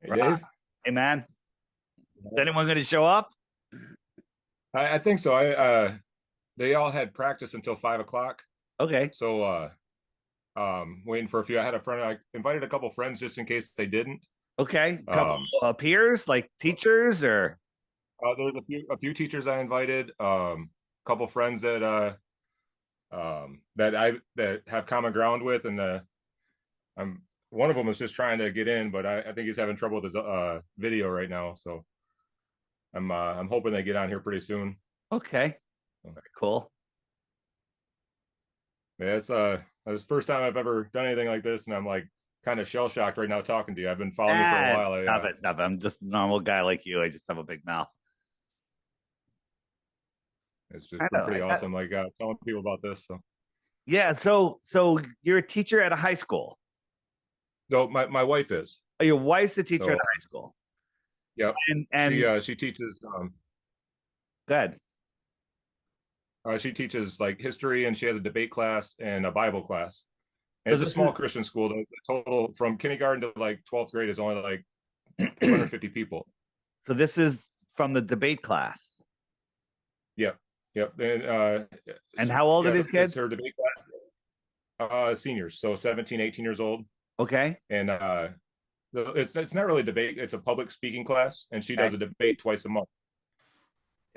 Hey, Dave. Hey, man, is anyone going to show up? I think so. I They all had practice until 5 o'clock. Okay. So waiting for a few. I had a friend. I invited a couple friends just in case they didn't. Okay. Couple Um, peers, like teachers or there's a few teachers I invited. Couple friends that have common ground with, and I'm one of them is just trying to get in, but I think he's having trouble with his video right now. So I'm hoping they get on here pretty soon. okay. Very cool. Yeah, it's the first time I've ever done anything like this, and I'm like kind of shell shocked right now talking to you. I've been following you for a while. Stop it, stop it. I'm just a normal guy like you. I just have a big mouth. It's I just been know. pretty awesome, like telling people about this. So, Yeah. So you're a teacher at a high school. no, my wife is. Oh, your wife's a teacher at So, a high school, yep, and she teaches good. she teaches like history, and she has a debate class and a Bible class. And So it's a this is small Christian school. The total from kindergarten to like 12th grade is only like 250 people. so this is from the debate class. Yep, yep. And And how old are yeah, these it's kids? her debate class. Seniors, so 17, 18 years old. Okay. And it's not really debate, it's a public speaking class, and she Okay. does a debate twice a month.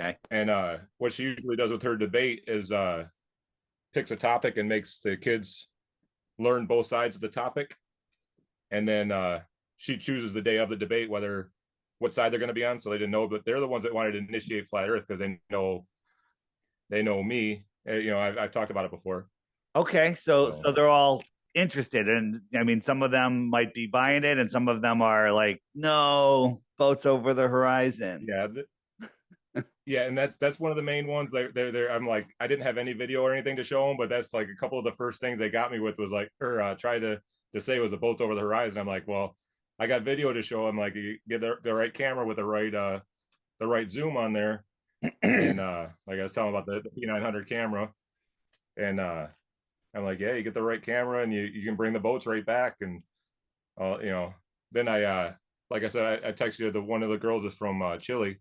Okay. And what she usually does with her debate is picks a topic and makes the kids learn both sides of the topic, and then she chooses the day of the debate whether what side they're going to be on. So they didn't know, but they're the ones that wanted to initiate flat earth because they know me. I've talked about it before. Okay, so So they're all interested, and I mean, some of them might be buying it, and some of them are like, "No, boats over the horizon." yeah. Yeah, and that's one of the main ones. They're I'm like, I didn't have any video or anything to show them, but that's like a couple of the first things they got me with was like, or tried to say was a boat over the horizon. I'm like, well, I got video to show them. Like, you get the right camera with the right zoom on there, and like I was telling about the P900 camera, and I'm like, yeah, you get the right camera, and you can bring the boats right back, and you know, then like I said, I texted you the one of the girls is from Chile,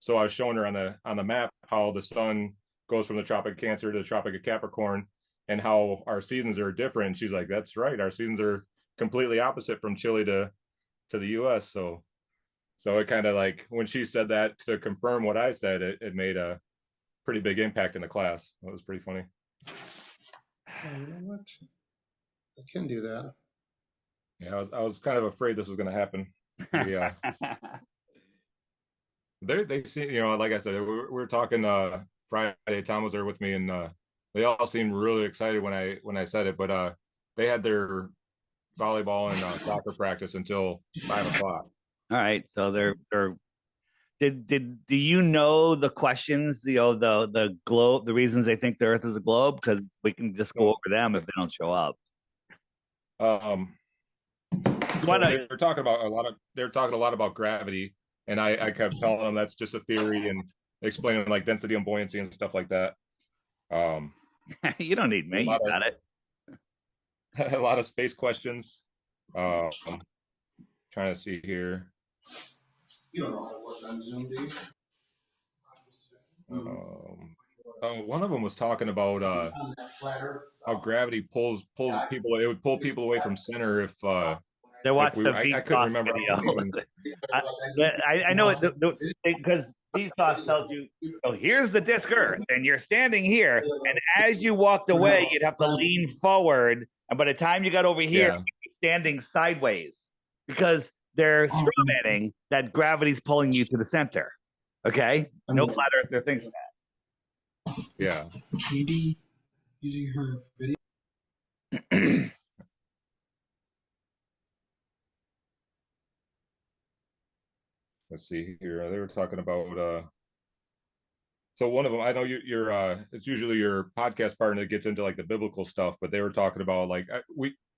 so I was showing her on the map how the sun goes from the Tropic of Cancer to the Tropic of Capricorn, and how our seasons are different. She's like, "That's right, our seasons are completely opposite from Chile to the U.S." So it kind of like when she said that to confirm what I said, it made a pretty big impact in the class. It was pretty funny. Oh, you know what? I can do that. Yeah, I was kind of afraid this was going to happen. Yeah, they see, like I said, we were talking Friday. Tom was there with me, and they all seemed really excited when I said it. But they had their volleyball and soccer practice until 5 o'clock. All right, so they're did do you know the questions, the globe, the reasons they think the Earth is a globe? Because we can just go So, over them if they don't show up. um, Why so not? they're talking a lot about gravity, and I kept telling them that's just a theory and explaining like density and buoyancy and stuff like that. Um, You don't need a me. You lot of got it. a lot of space questions. Um, trying to see here. You don't know how to work on Zoom, do you? Um, One of them was talking about On that flat Earth. how gravity pulls people. It would pull people away from center They if watched we. the I couldn't VSauce remember how video. even. I, I know it because VSauce tells you, oh, here's the disc Earth, and you're standing here, and as you walked away, you'd have to lean forward, and by the time you got over here, Yeah, you'd be standing sideways because they're strawmanning that gravity's pulling you to the center. Okay, no flat earther thinks yeah. Maybe using her video. that. Let's see here. They were talking about. So one of them, I know you're. It's usually your podcast partner that gets into like the biblical stuff, but they were talking about like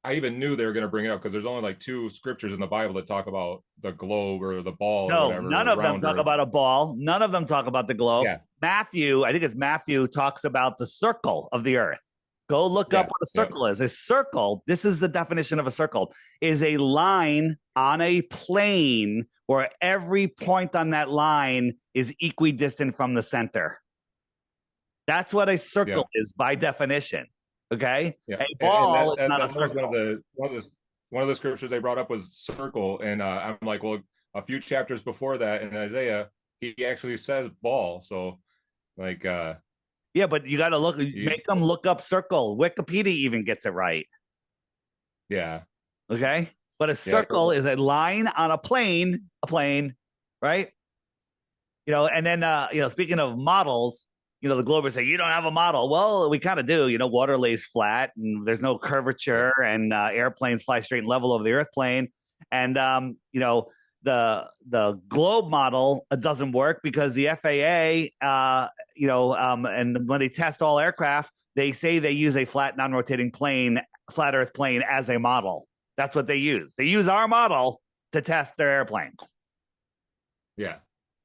I even knew they were going to bring it up because there's only like two scriptures in the Bible that talk about the globe or the ball or No, whatever, none the of them talk rounder. about a ball. None of them talk about the globe. Yeah, Matthew, I think it's Matthew, talks about the circle of the earth. Go look up Yeah. what a Yeah. circle is. A circle, this is the definition of a circle, is a line on a plane where every point on that line is equidistant from the center. That's what a Yeah. circle is by definition. Okay. Yeah. A And ball is not a that was circle. one of the scriptures they brought up was circle. And I'm like, well, a few chapters before that in Isaiah, he actually says ball. So like Yeah, but you got to you, make them look up circle. Wikipedia even gets it right. yeah. Okay. But a Yeah. circle is a line on a plane, right? And then, speaking of models, the Globers say, you don't have a model. Well, we kind of do. Water lays flat and there's no curvature, and airplanes fly straight and level over the earth plane. And, the globe model doesn't work because the FAA, and when they test all aircraft, they say they use a flat, non-rotating plane, flat earth plane as a model. That's what they use. They use our model to test their airplanes. Yeah.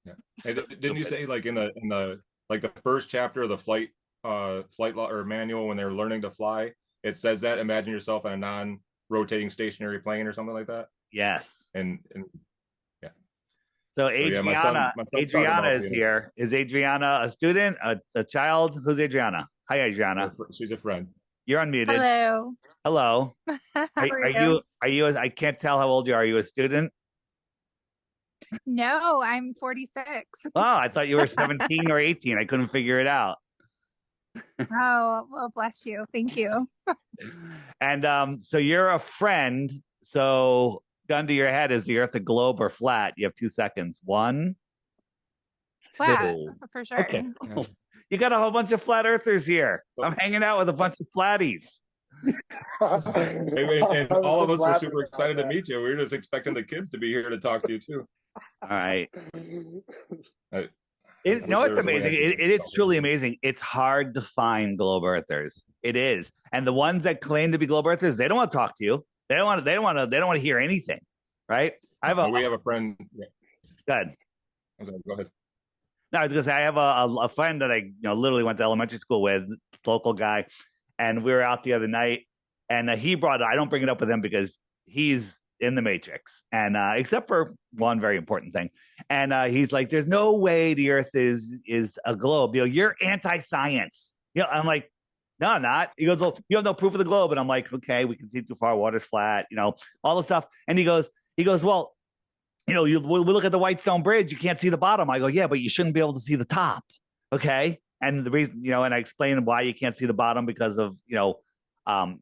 Yeah. Hey, didn't you say like in the like the first chapter of the flight law or manual when they're learning to fly, it says that imagine yourself on a non-rotating stationary plane or something like that? Yes. And yeah. So yeah, Adriana is here. Is Adriana a student, a child? Who's Adriana? Hi, Adriana. She's a friend. You're unmuted. Hello. Hello. Are you? I can't tell how old you are. Are you a student? No, I'm 46. Oh, I thought you were 17 or 18. I couldn't figure it out. Oh, well, bless you. Thank you. And so you're a friend. So gun to your head, is the Earth a globe or flat? You have 2 seconds. 1, Flat, 2. for sure. Okay. You got a whole bunch of flat earthers here. I'm hanging out with a bunch of flatties. And all of us were super excited to meet you. We were just expecting the kids to be here to talk to you too. All right. It's amazing. It is truly amazing. It's hard to find globe earthers. It is. And the ones that claim to be globe earthers, they don't want to talk to you. They don't want to hear anything. Right? We have a friend. Good. Go ahead. No, I was gonna say I have a friend that I literally went to elementary school with, local guy, and we were out the other night, and he brought it. I don't bring it up with him because he's in the Matrix, and except for one very important thing, and he's like, "There's no way the Earth is a globe. You're anti-science." I'm like, "No, I'm not." He goes, "Well, you have no proof of the globe," and I'm like, "Okay, we can see too far. Water's flat. All the stuff." And he goes, "Well, we look at the Whitestone Bridge, you can't see the bottom." I go, "Yeah, but you shouldn't be able to see the top." Okay. And the reason, and I explain why you can't see the bottom because of, the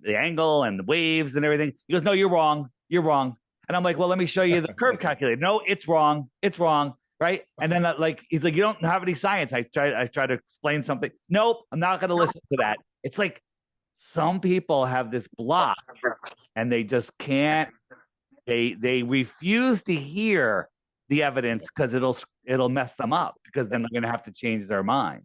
angle and the waves and everything. He goes, "No, you're wrong. You're wrong." And I'm like, "Well, let me show you the curve calculator." "No, it's wrong. It's wrong." Right. And then he's like, "You don't have any science." I try to explain something. "Nope, I'm not going to listen to that." It's like some people have this block and they just can't. They refuse to hear the evidence because it'll mess them up, because then they're going to have to change their mind.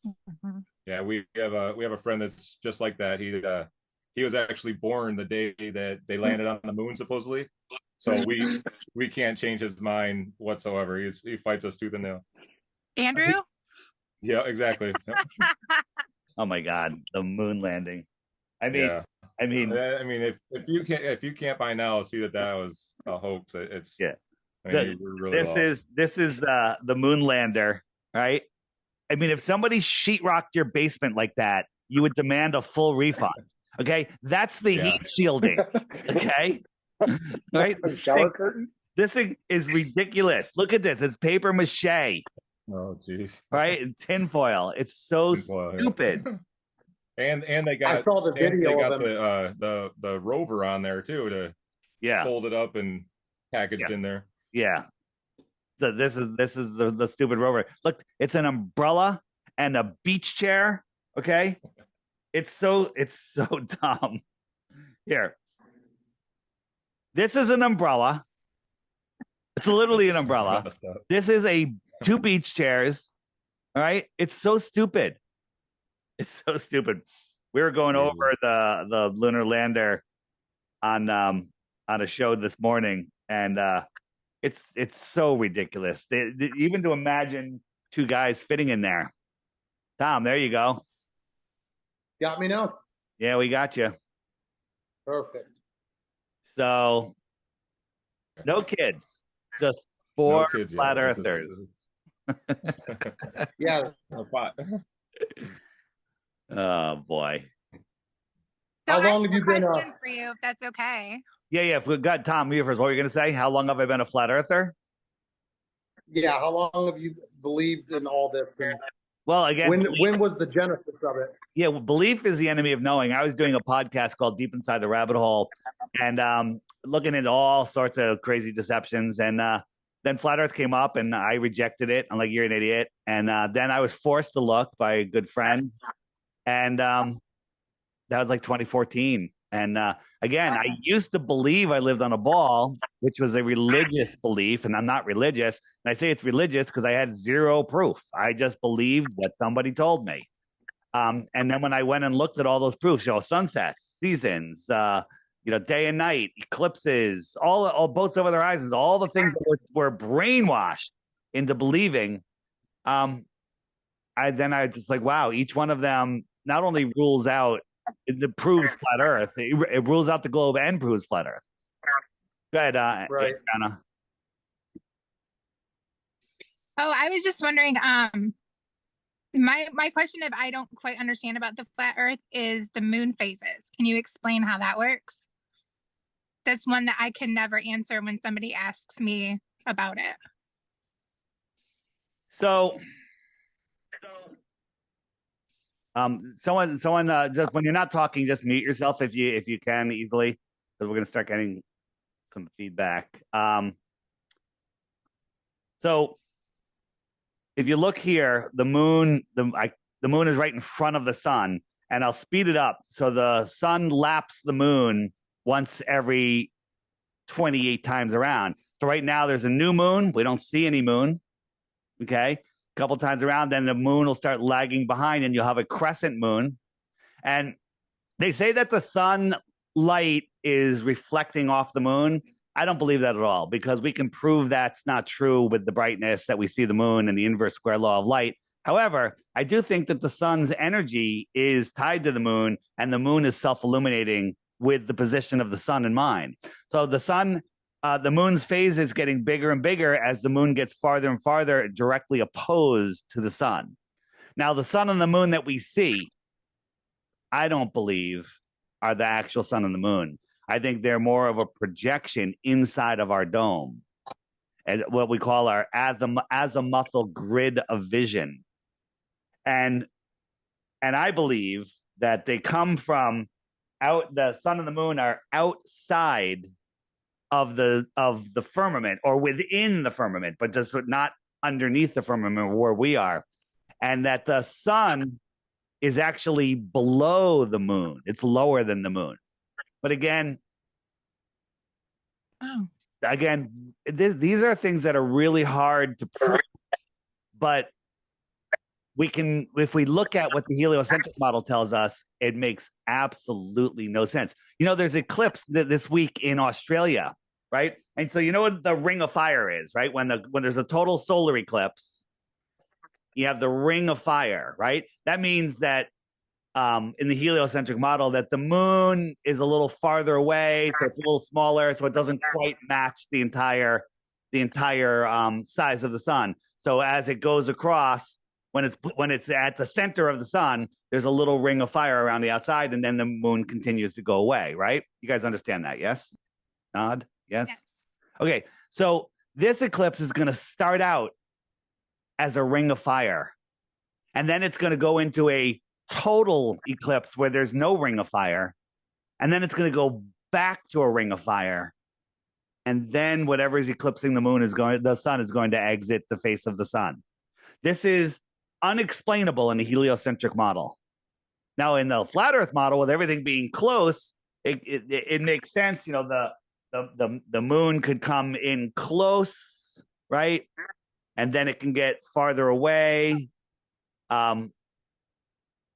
Mm-hmm. Yeah, we have a friend that's just like that. He was actually born the day that they landed on the moon, supposedly. So we can't change his mind whatsoever. He fights us tooth and nail. Andrew? Yeah, exactly. Oh my God, the moon landing. Yeah. I mean, if you can't by now see that was a hoax, it's yeah. You're really this is the moon lander, right? I mean, if somebody sheetrocked your basement like that, you would demand a full refund. Okay, that's the heat shielding. Okay, right? This thing is ridiculous. Look at this. It's paper mache. Oh, jeez. Right, and tinfoil. It's so stupid. Yeah. And they got, I saw the video. They got the rover on there too to fold it up and packaged in there. Yeah. So this is the stupid rover. Look, it's an umbrella and a beach chair. Okay, it's so dumb. Here, this is an umbrella. It's literally an umbrella. This is two beach chairs. All right, it's so stupid. It's so stupid. We were going over the lunar lander on a show this morning, and it's so ridiculous. Even to imagine two guys fitting in there. Tom, there you go. Got me now? Yeah, we got you. Perfect. So, no kids, just 4 No kids yet. flat This earthers. Yeah. Oh boy. So How I long have have you a been question for you, if that's okay. Yeah. If we got Tom, you first. What were you going to say? How long have I been a flat earther? Yeah, how long have you believed in all this? And Well, again, when was the genesis of it? yeah, well, belief is the enemy of knowing. I was doing a podcast called Deep Inside the Rabbit Hole, and looking into all sorts of crazy deceptions. And then Flat Earth came up, and I rejected it. I'm like, you're an idiot. And then I was forced to look by a good friend, and that was like 2014. And again, I used to believe I lived on a ball, which was a religious belief, and I'm not religious. And I say it's religious because I had zero proof. I just believed what somebody told me. And then when I went and looked at all those proofs, sunsets, seasons, day and night, eclipses, all boats over the horizons, all the things that were brainwashed into believing. I was just like, wow, each one of them not only rules out, it proves flat Earth, it rules out the globe and proves flat Earth. Go ahead, right. Anna. Oh, I was just wondering, my question, if I don't quite understand about the flat Earth, is the moon phases. Can you explain how that works? That's one that I can never answer when somebody asks me about it. So someone just when you're not talking, just mute yourself if you can easily, because we're gonna start getting some feedback. So if you look here, the moon is right in front of the sun, and I'll speed it up. So the sun laps the moon once every 28 times around. So right now there's a new moon. We don't see any moon. Okay. A couple times around, then the moon will start lagging behind, and you'll have a crescent moon. And they say that the sunlight is reflecting off the moon. I don't believe that at all, because we can prove that's not true with the brightness that we see the moon and the inverse square law of light. However, I do think that the sun's energy is tied to the moon, and the moon is self-illuminating with the position of the sun in mind. So the moon's phase is getting bigger and bigger as the moon gets farther and farther directly opposed to the sun. Now, the sun and the moon that we see, I don't believe are the actual sun and the moon. I think they're more of a projection inside of our dome, and what we call our azimuthal grid of vision. And I believe that they come from the sun and the moon are outside of the firmament, or within the firmament, but just not underneath the firmament where we are. And that the sun is actually below the moon. It's lower than the moon. But again, these are things that are really hard to prove. But we can, if we look at what the heliocentric model tells us, it makes absolutely no sense. There's eclipse this week in Australia, right? And so you know what the ring of fire is, right? When there's a total solar eclipse, you have the ring of fire, right? That means that in the heliocentric model, that the moon is a little farther away, so it's a little smaller, so it doesn't quite match the entire size of the sun. So as it goes across, when it's at the center of the sun, there's a little ring of fire around the outside, and then the moon continues to go away, right? You guys understand that? Yes? Nod? Yes? Okay, so this eclipse is going to start out as a ring of fire, and then it's going to go into a total eclipse where there's no ring of fire, and then it's going to go back to a ring of fire, and then whatever is eclipsing the sun is going to exit the face of the sun. This is unexplainable in the heliocentric model. Now, in the flat Earth model, with everything being close, it makes sense. The moon could come in close, right, and then it can get farther away. I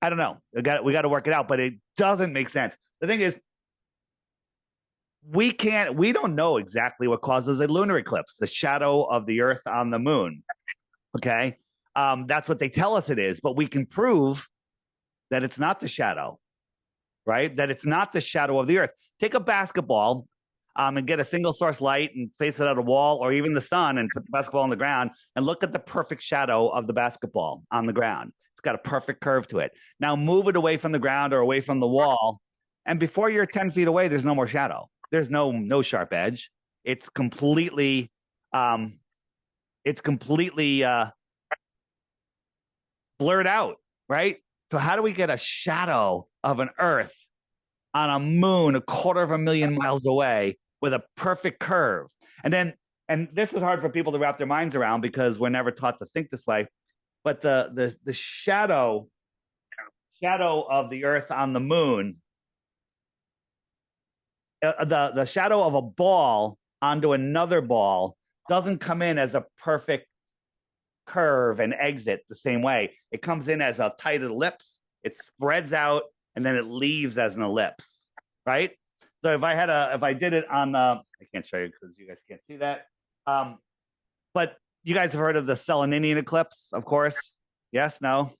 don't know. We got to work it out, but it doesn't make sense. The thing is, we don't know exactly what causes a lunar eclipse, the shadow of the Earth on the moon. Okay. That's what they tell us it is, but we can prove that it's not the shadow, right? That it's not the shadow of the Earth. Take a basketball and get a single source light and face it at a wall or even the sun and put the basketball on the ground and look at the perfect shadow of the basketball on the ground. It's got a perfect curve to it. Now move it away from the ground or away from the wall. And before you're 10 feet away, there's no more shadow. There's no sharp edge. It's completely blurred out, right? So how do we get a shadow of an Earth on a moon 250,000 miles away with a perfect curve? And this is hard for people to wrap their minds around because we're never taught to think this way. But the shadow of the Earth on the moon, the shadow of a ball onto another ball doesn't come in as a perfect curve and exit the same way. It comes in as a tight ellipse. It spreads out and then it leaves as an ellipse, right? So if I did it on, I can't show you because you guys can't see that. But you guys have heard of the Seleninian eclipse, of course. Yes, no?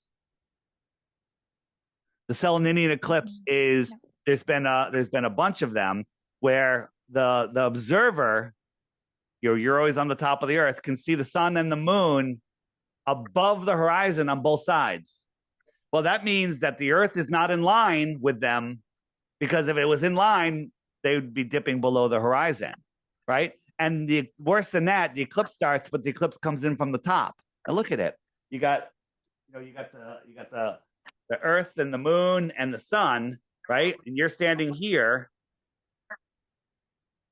The Seleninian eclipse is, there's been a bunch of them where the observer, you're always on the top of the Earth, can see the sun and the moon above the horizon on both sides. Well, that means that the Earth is not in line with them, because if it was in line, they would be dipping below the horizon, right? And worse than that, the eclipse starts, but the eclipse comes in from the top. And look at it. You got the Earth and the moon and the sun, right? And you're standing here.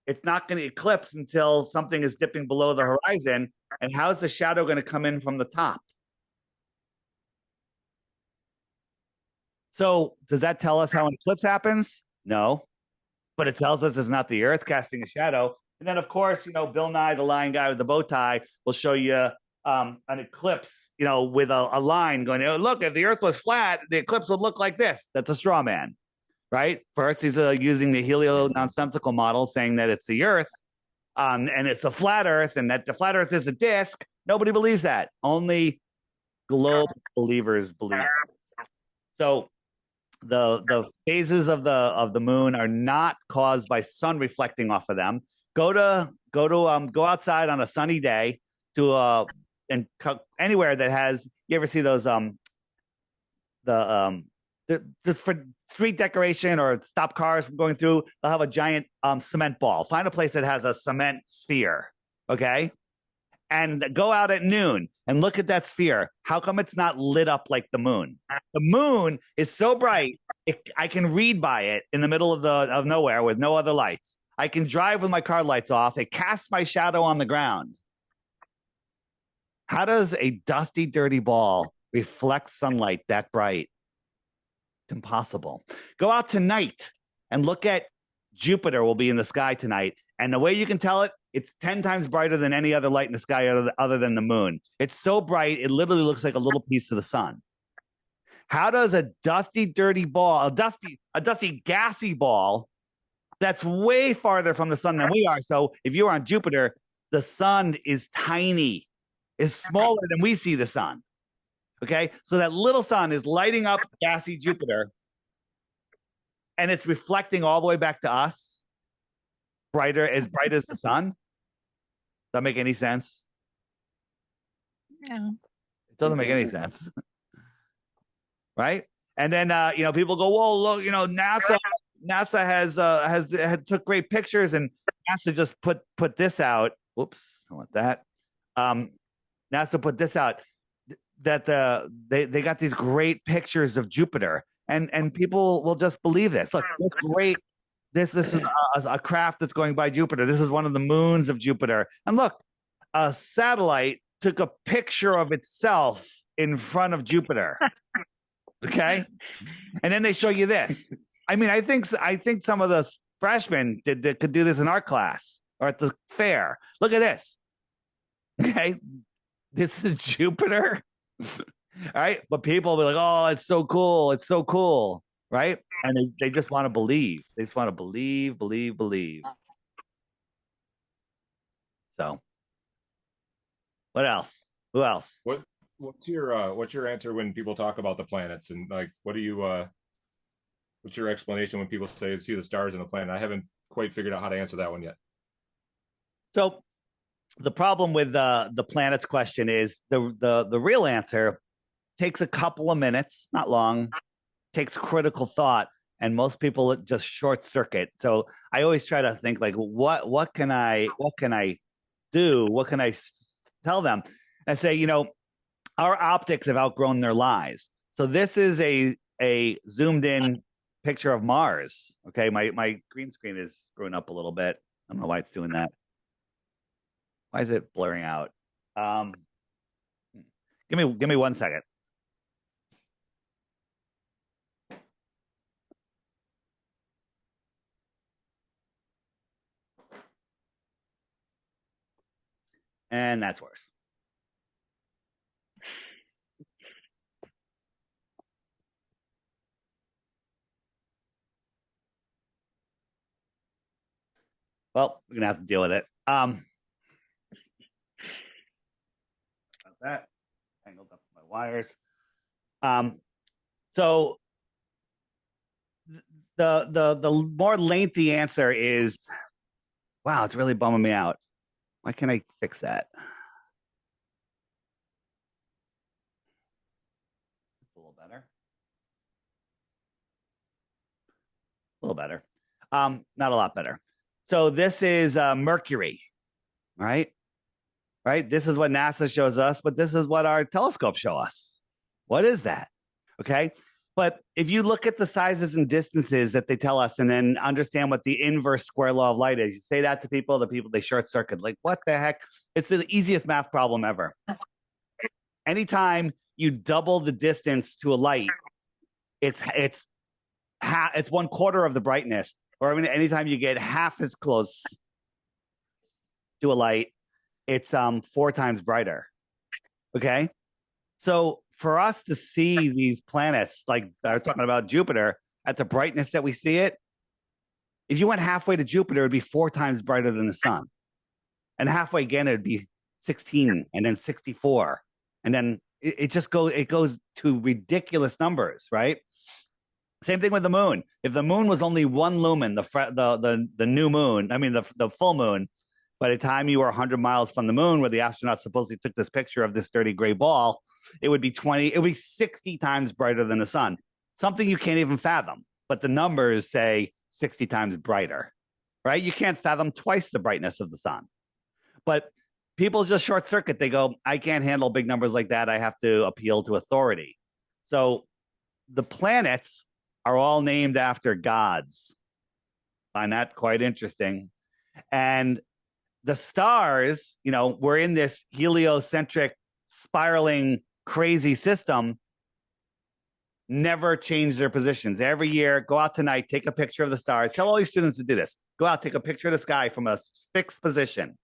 It's not going to eclipse until something is dipping below the horizon. And how's the shadow going to come in from the top? So does that tell us how an eclipse happens? No. But it tells us it's not the Earth casting a shadow. And then, of course, Bill Nye, the lying guy with the bow tie, will show you an eclipse, with a line going, look, if the Earth was flat, the eclipse would look like this. That's a straw man, right? First, he's using the helio-nonsensical model, saying that it's the Earth, and it's the flat Earth, and that the flat Earth is a disc. Nobody believes that. Only globe believers believe. So the phases of the moon are not caused by sun reflecting off of them. Go outside on a sunny day to anywhere that has, you ever see those just for street decoration or stop cars from going through, they'll have a giant cement ball. Find a place that has a cement sphere, okay? And go out at noon and look at that sphere. How come it's not lit up like the moon? The moon is so bright, I can read by it in the middle of nowhere with no other lights. I can drive with my car lights off. It casts my shadow on the ground. How does a dusty, dirty ball reflect sunlight that bright? It's impossible. Go out tonight and look at Jupiter. Will be in the sky tonight. And the way you can tell it, it's 10 times brighter than any other light in the sky other than the moon. It's so bright, it literally looks like a little piece of the sun. How does a dusty, dirty ball, a dusty, gassy ball that's way farther from the sun than we are? So if you're on Jupiter, the sun is tiny, is smaller than we see the sun. Okay, so that little sun is lighting up gassy Jupiter, and it's reflecting all the way back to us, as bright as the sun. Does that make any sense? No. It doesn't make any sense. Right? And then people go, "Whoa, look, NASA has took great pictures, and NASA just put this out." Whoops, I want that. NASA put this out that they got these great pictures of Jupiter, and people will just believe this. Look, it's great. This is a craft that's going by Jupiter. This is one of the moons of Jupiter. And look, a satellite took a picture of itself in front of Jupiter. Okay, and then they show you this. I mean, I think some of the freshmen could do this in art class or at the fair. Look at this. Okay, this is Jupiter. All right, but people will be like, "Oh, it's so cool! It's so cool!" Right? And they just want to believe. They just want to believe. So, what else? Who else? What what's your answer when people talk about the planets, and like what do you what's your explanation when people say see the stars in a planet? I haven't quite figured out how to answer that one yet. So the problem with the planets question is the real answer takes a couple of minutes, not long, takes critical thought, and most people just short circuit. So I always try to think like, what can I do? What can I tell them? And say, you know, our optics have outgrown their lies. So this is a zoomed in picture of Mars. Okay, my green screen is screwing up a little bit. I don't know why it's doing that. Why is it blurring out? Give me 1 second. And that's worse. Well, we're gonna have to deal with it. That tangled up my wires. So the more lengthy answer is, wow, it's really bumming me out. Why can't I fix that? A little better. A little better. Not a lot better. So this is Mercury, right? Right? This is what NASA shows us, but this is what our telescopes show us. What is that? Okay. But if you look at the sizes and distances that they tell us and then understand what the inverse square law of light is, you say that to people, they short circuit. Like, what the heck? It's the easiest math problem ever. Anytime you double the distance to a light, it's 1/4 of the brightness. Or I mean, anytime you get half as close to a light, it's 4 times brighter. Okay. So for us to see these planets, like I was talking about Jupiter, at the brightness that we see it, if you went halfway to Jupiter, it'd be 4 times brighter than the sun. And halfway again, it'd be 16 and then 64. And then it goes to ridiculous numbers, right? Same thing with the moon. If the moon was only 1 lumen, the new moon, I mean the full moon, by the time you were 100 miles from the moon, where the astronauts supposedly took this picture of this dirty gray ball, it would be 60 times brighter than the sun. Something you can't even fathom. But the numbers say 60 times brighter, right? You can't fathom twice the brightness of the sun. But people just short circuit. They go, I can't handle big numbers like that. I have to appeal to authority. So the planets are all named after gods. Find that quite interesting. And the stars, you know, we're in this heliocentric, spiraling, crazy system, never change their positions. Every year, go out tonight, take a picture of the stars. Tell all your students to do this. Go out, take a picture of the sky from a fixed position.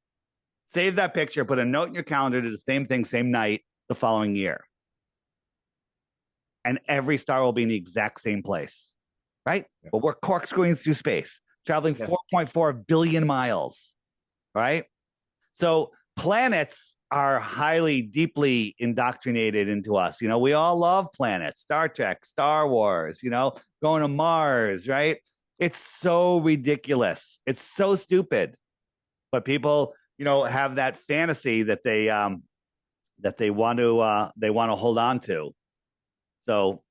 Save that picture, put a note in your calendar, do the same thing, same night, the following year. And every star will be in the exact same place, right? Yeah. But we're corkscrewing through space, traveling 4.4 billion miles, right? So planets are highly, deeply indoctrinated into us. You know, we all love planets, Star Trek, Star Wars, you know, going to Mars, right? It's so ridiculous. It's so stupid. But people, you know, have that fantasy that they want to hold on to. So,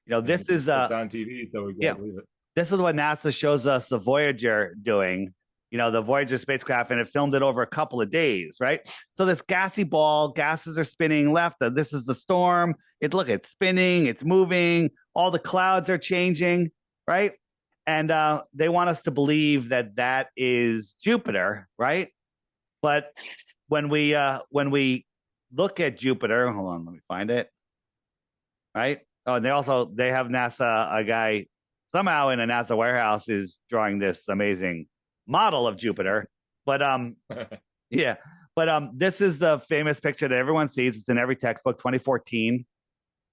you know, this is it's on TV, so we gotta believe it. This is what NASA shows us the Voyager doing. You know, the Voyager spacecraft, and it filmed it over a couple of days, right? So this gassy ball, gases are spinning left. This is the storm. It's spinning, it's moving. All the clouds are changing, right? And they want us to believe that that is Jupiter, right? But when we look at Jupiter, hold on, let me find it. Right? Oh, and they have NASA, a guy somehow in a NASA warehouse is drawing this amazing model of Jupiter. But yeah. But this is the famous picture that everyone sees. It's in every textbook, 2014.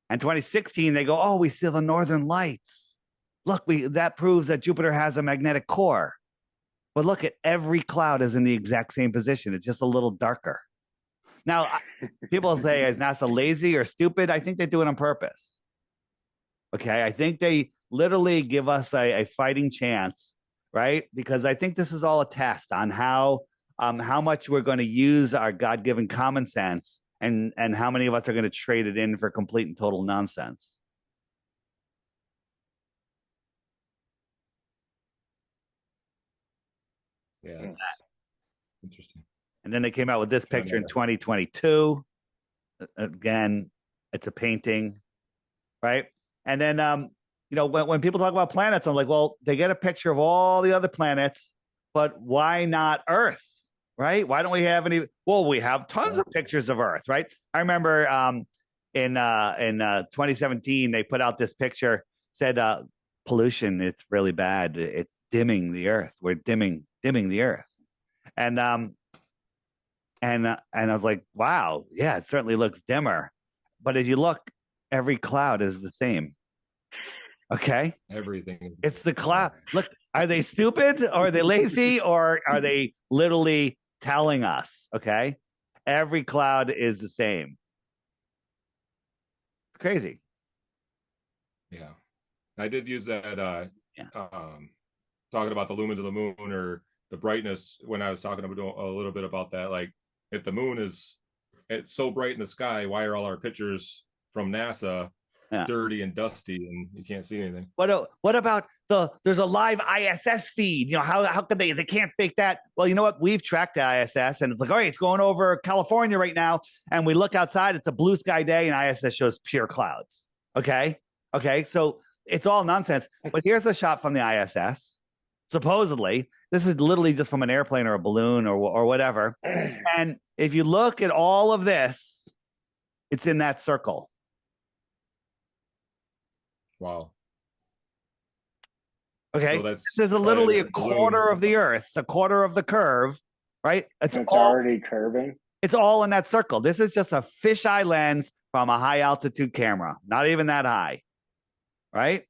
And 2016, they go, oh, we see the northern lights. Look, that proves that Jupiter has a magnetic core. But look at every cloud is in the exact same position. It's just a little darker. Now, people say, is NASA lazy or stupid? I think they do it on purpose. Okay, I think they literally give us a fighting chance, right? Because I think this is all a test on how much we're going to use our God-given common sense, and how many of us are going to trade it in for complete and total nonsense. Yeah, it's interesting. And then they came out with this picture in 2022. Again, it's a painting, right? And then, when people talk about planets, I'm like, well, they get a picture of all the other planets, but why not Earth, right? Why don't we have any? Well, we have tons of pictures of Earth, right? I remember in 2017, they put out this picture, said pollution, it's really bad. It's dimming the Earth. We're dimming the Earth. And I was like, wow, yeah, it certainly looks dimmer. But as you look, every cloud is the same. Okay. Everything. It's the cloud. Look, are they stupid or are they lazy or are they literally telling us? Okay. Every cloud is the same. It's crazy. Yeah. I did use that talking about the lumens of the moon or the brightness when I was talking about a little bit about that. Like, if the moon it's so bright in the sky, why are all our pictures from NASA dirty and dusty and you can't see anything? What about there's a live ISS feed? How could they can't fake that? Well, you know what? We've tracked the ISS and it's like, all right, it's going over California right now. And we look outside, it's a blue sky day and ISS shows pure clouds. Okay. So it's all nonsense. But here's a shot from the ISS. Supposedly, this is literally just from an airplane or a balloon or whatever. And if you look at all of this, it's in that circle. Wow. Okay. So this is literally a quarter of the Earth, a quarter of the curve, right? It's already curving. It's all in that circle. This is just a fisheye lens from a high altitude camera, not even that high, right?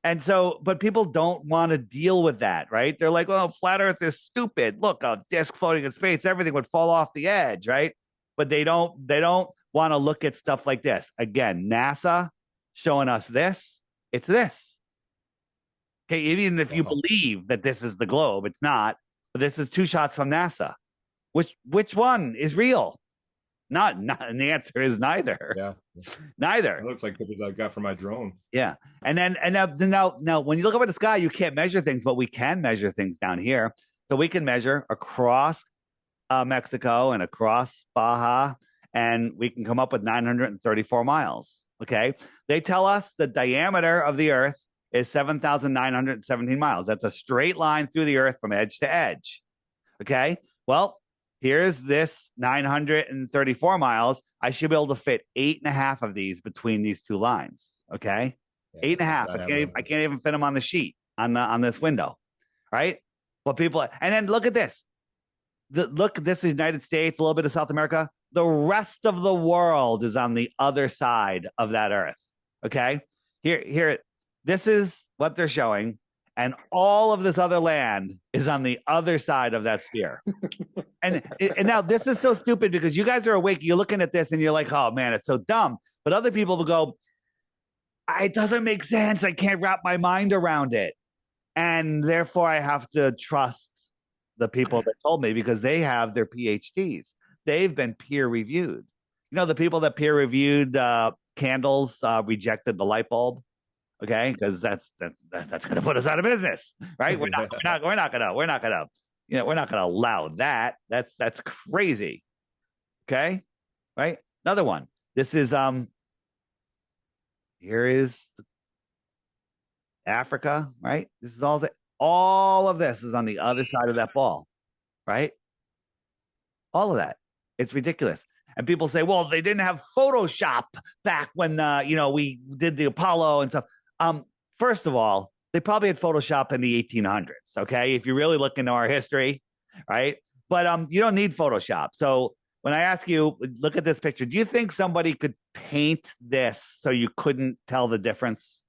And so, but people don't want to deal with that, right? They're like, well, flat Earth is stupid. Look, a disc floating in space, everything would fall off the edge, right? But they don't want to look at stuff like this. Again, NASA showing us this, it's this. Okay, even if you believe that this is the globe, it's not. But this is two shots from NASA. Which one is real? Not, and the answer is neither. Yeah, neither. It looks like pictures I got from my drone. Yeah, and now, when you look up at the sky, you can't measure things, but we can measure things down here. So we can measure across Mexico and across Baja, and we can come up with 934 miles. Okay, they tell us the diameter of the Earth is 7,917 miles. That's a straight line through the Earth from edge to edge. Okay, well, here's this 934 miles. I should be able to fit 8.5 of these between these two lines. Okay, yeah, 8.5. I can't even fit them on the sheet on this window, right? But people, and then look at this. Look, this is the United States, a little bit of South America. The rest of the world is on the other side of that Earth. Okay, here. This is what they're showing, and all of this other land is on the other side of that sphere. and now this is so stupid because you guys are awake. You're looking at this and you're like, oh man, it's so dumb. But other people will go, it doesn't make sense. I can't wrap my mind around it. And therefore I have to trust the people that told me because they have their PhDs. They've been peer reviewed. The people that peer reviewed candles rejected the light bulb. Okay, because that's going to put us out of business, right? We're not gonna allow that. That's crazy. Okay, right? Another one. This is here is Africa, right? This is all of this is on the other side of that ball, right? All of that. It's ridiculous. And people say, well, they didn't have Photoshop back when we did the Apollo and stuff. First of all, they probably had Photoshop in the 1800s. Okay, if you really look into our history, right? But you don't need Photoshop. So when I ask you, look at this picture. Do you think somebody could paint this so you couldn't tell the difference?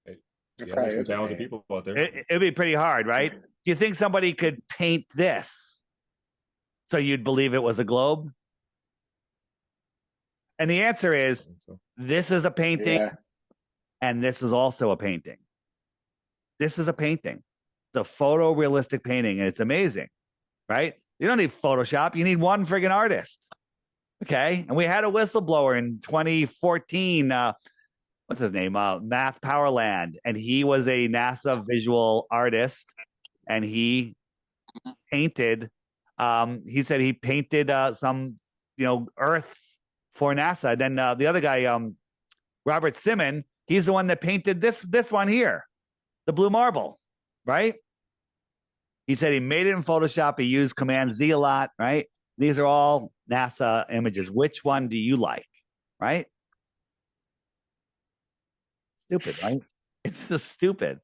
Yeah, there's some talented people out there. It'd be pretty hard, right? Do you think somebody could paint this So you'd believe it was a globe? And the answer is, this is a painting, and this is also a painting. This is a painting. It's a photorealistic painting, and it's amazing, right? You don't need Photoshop. You need one friggin' artist. Okay? And we had a whistleblower in 2014. What's his name? Math Powerland. And he was a NASA visual artist, and he painted, he said he painted some, Earths for NASA. And then the other guy, Robert Simon, he's the one that painted this one here, the blue marble, right? He said he made it in Photoshop. He used Command Z a lot, right? These are all NASA images. Which one do you like, right? Stupid, right? It's just stupid.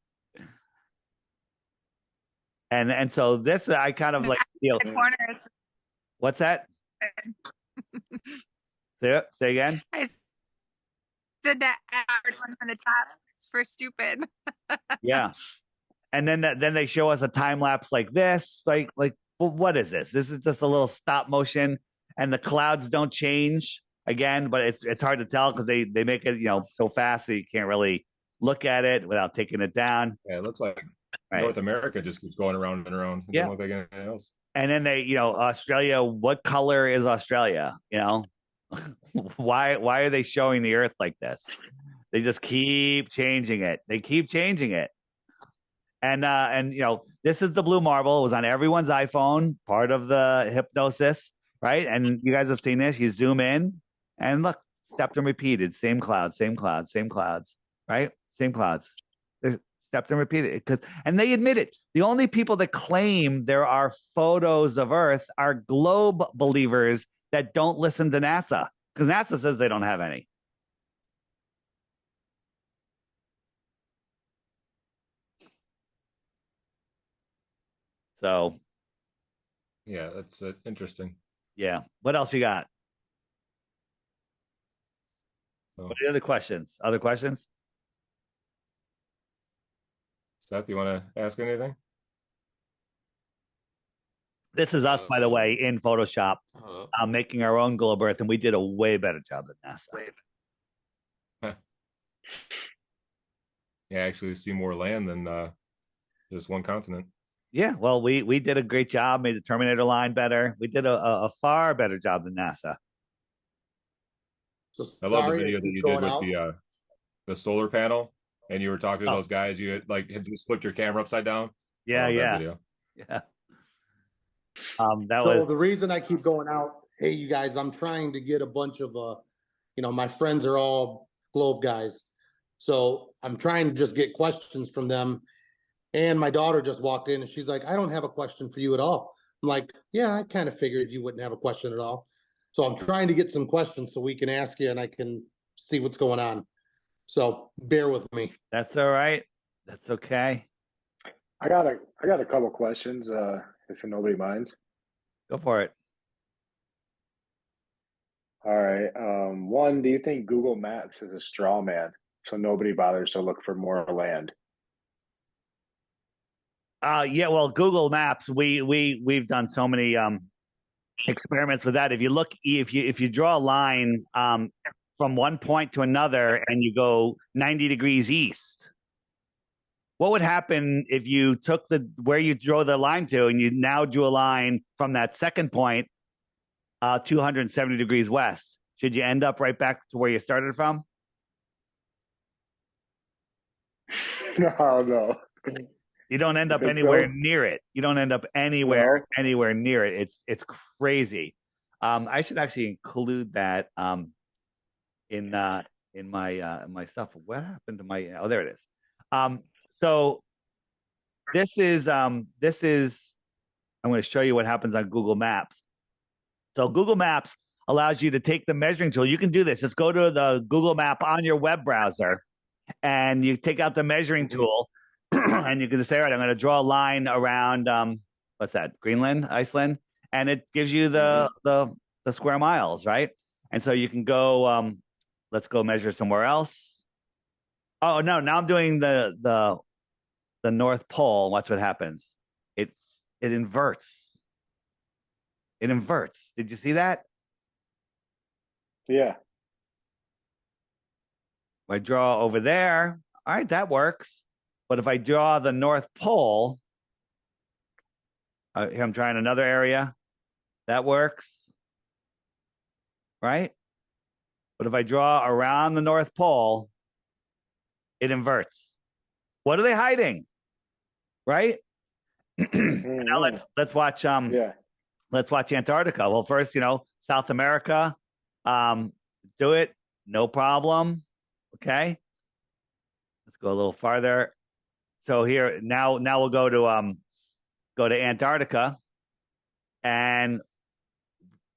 And so this, I kind of like feel. What's that? Say again. I said that one from the top. It's for stupid. Yeah. And then they show us a time lapse like this. Like, well, what is this? This is just a little stop motion, and the clouds don't change again, but it's hard to tell because they make it so fast so you can't really look at it without taking it down. Yeah, it looks like North America just keeps going around and around. It doesn't look like anything else. And then they, Australia, what color is Australia? Why are they showing the Earth like this? They just keep changing it. They keep changing it. And this is the blue marble. It was on everyone's iPhone, part of the hypnosis, right? And you guys have seen this. You zoom in and look, stepped and repeated. Same clouds, right? Same clouds. They're stepped and repeated. And they admit it. The only people that claim there are photos of Earth are globe believers that don't listen to NASA, because NASA says they don't have any. So, yeah, that's interesting. Yeah. What else you got? What are the other questions? Other questions? Seth, you want to ask anything? This is us, by the way, in Photoshop, making our own globe Earth, and we did a way better job than NASA. Huh. Yeah, actually see more land than just one continent. Yeah, well, we did a great job, made the Terminator line better. We did a far better job than NASA. So I love the video that you did with the solar panel, and you were talking to those guys. You had just flipped your camera upside down. Yeah. That was the reason I keep going out. Hey, you guys, I'm trying to get a bunch of my friends are all globe guys, so I'm trying to just get questions from them. And my daughter just walked in and she's like, I don't have a question for you at all. I'm like, yeah, I kind of figured you wouldn't have a question at all. So I'm trying to get some questions so we can ask you and I can see what's going on. So bear with me. That's all right. That's okay. I got a couple questions, if nobody minds. Go for it. All right. One, do you think Google Maps is a straw man, so nobody bothers to look for more land? Yeah, well, Google Maps, we've done so many experiments with that. If you draw a line from one point to another and you go 90 degrees east, what would happen if you took where you draw the line to and you now drew a line from that second point 270 degrees west? Should you end up right back to where you started from? No. You don't end up anywhere near it. You don't end up anywhere near it. It's crazy. I should actually include that in my stuff. What happened to my? Oh, there it is. So this is I'm going to show you what happens on Google Maps. So Google Maps allows you to take the measuring tool. You can do this. Just go to the Google Map on your web browser, and you take out the measuring tool. And you can say, all right, I'm going to draw a line around, what's that, Greenland, Iceland? And it gives you the square miles, right? And so you can go, let's go measure somewhere else. Oh, no, now I'm doing the North Pole. Watch what happens. It inverts. It inverts. Did you see that? Yeah. If I draw over there, all right, that works. But if I draw the North Pole, here I'm trying another area, that works, right? But if I draw around the North Pole, it inverts. What are they hiding? Right? Now let's watch let's watch Antarctica. Well, first, South America, do it, no problem. Okay. Let's go a little farther. So here now we'll go to Antarctica, and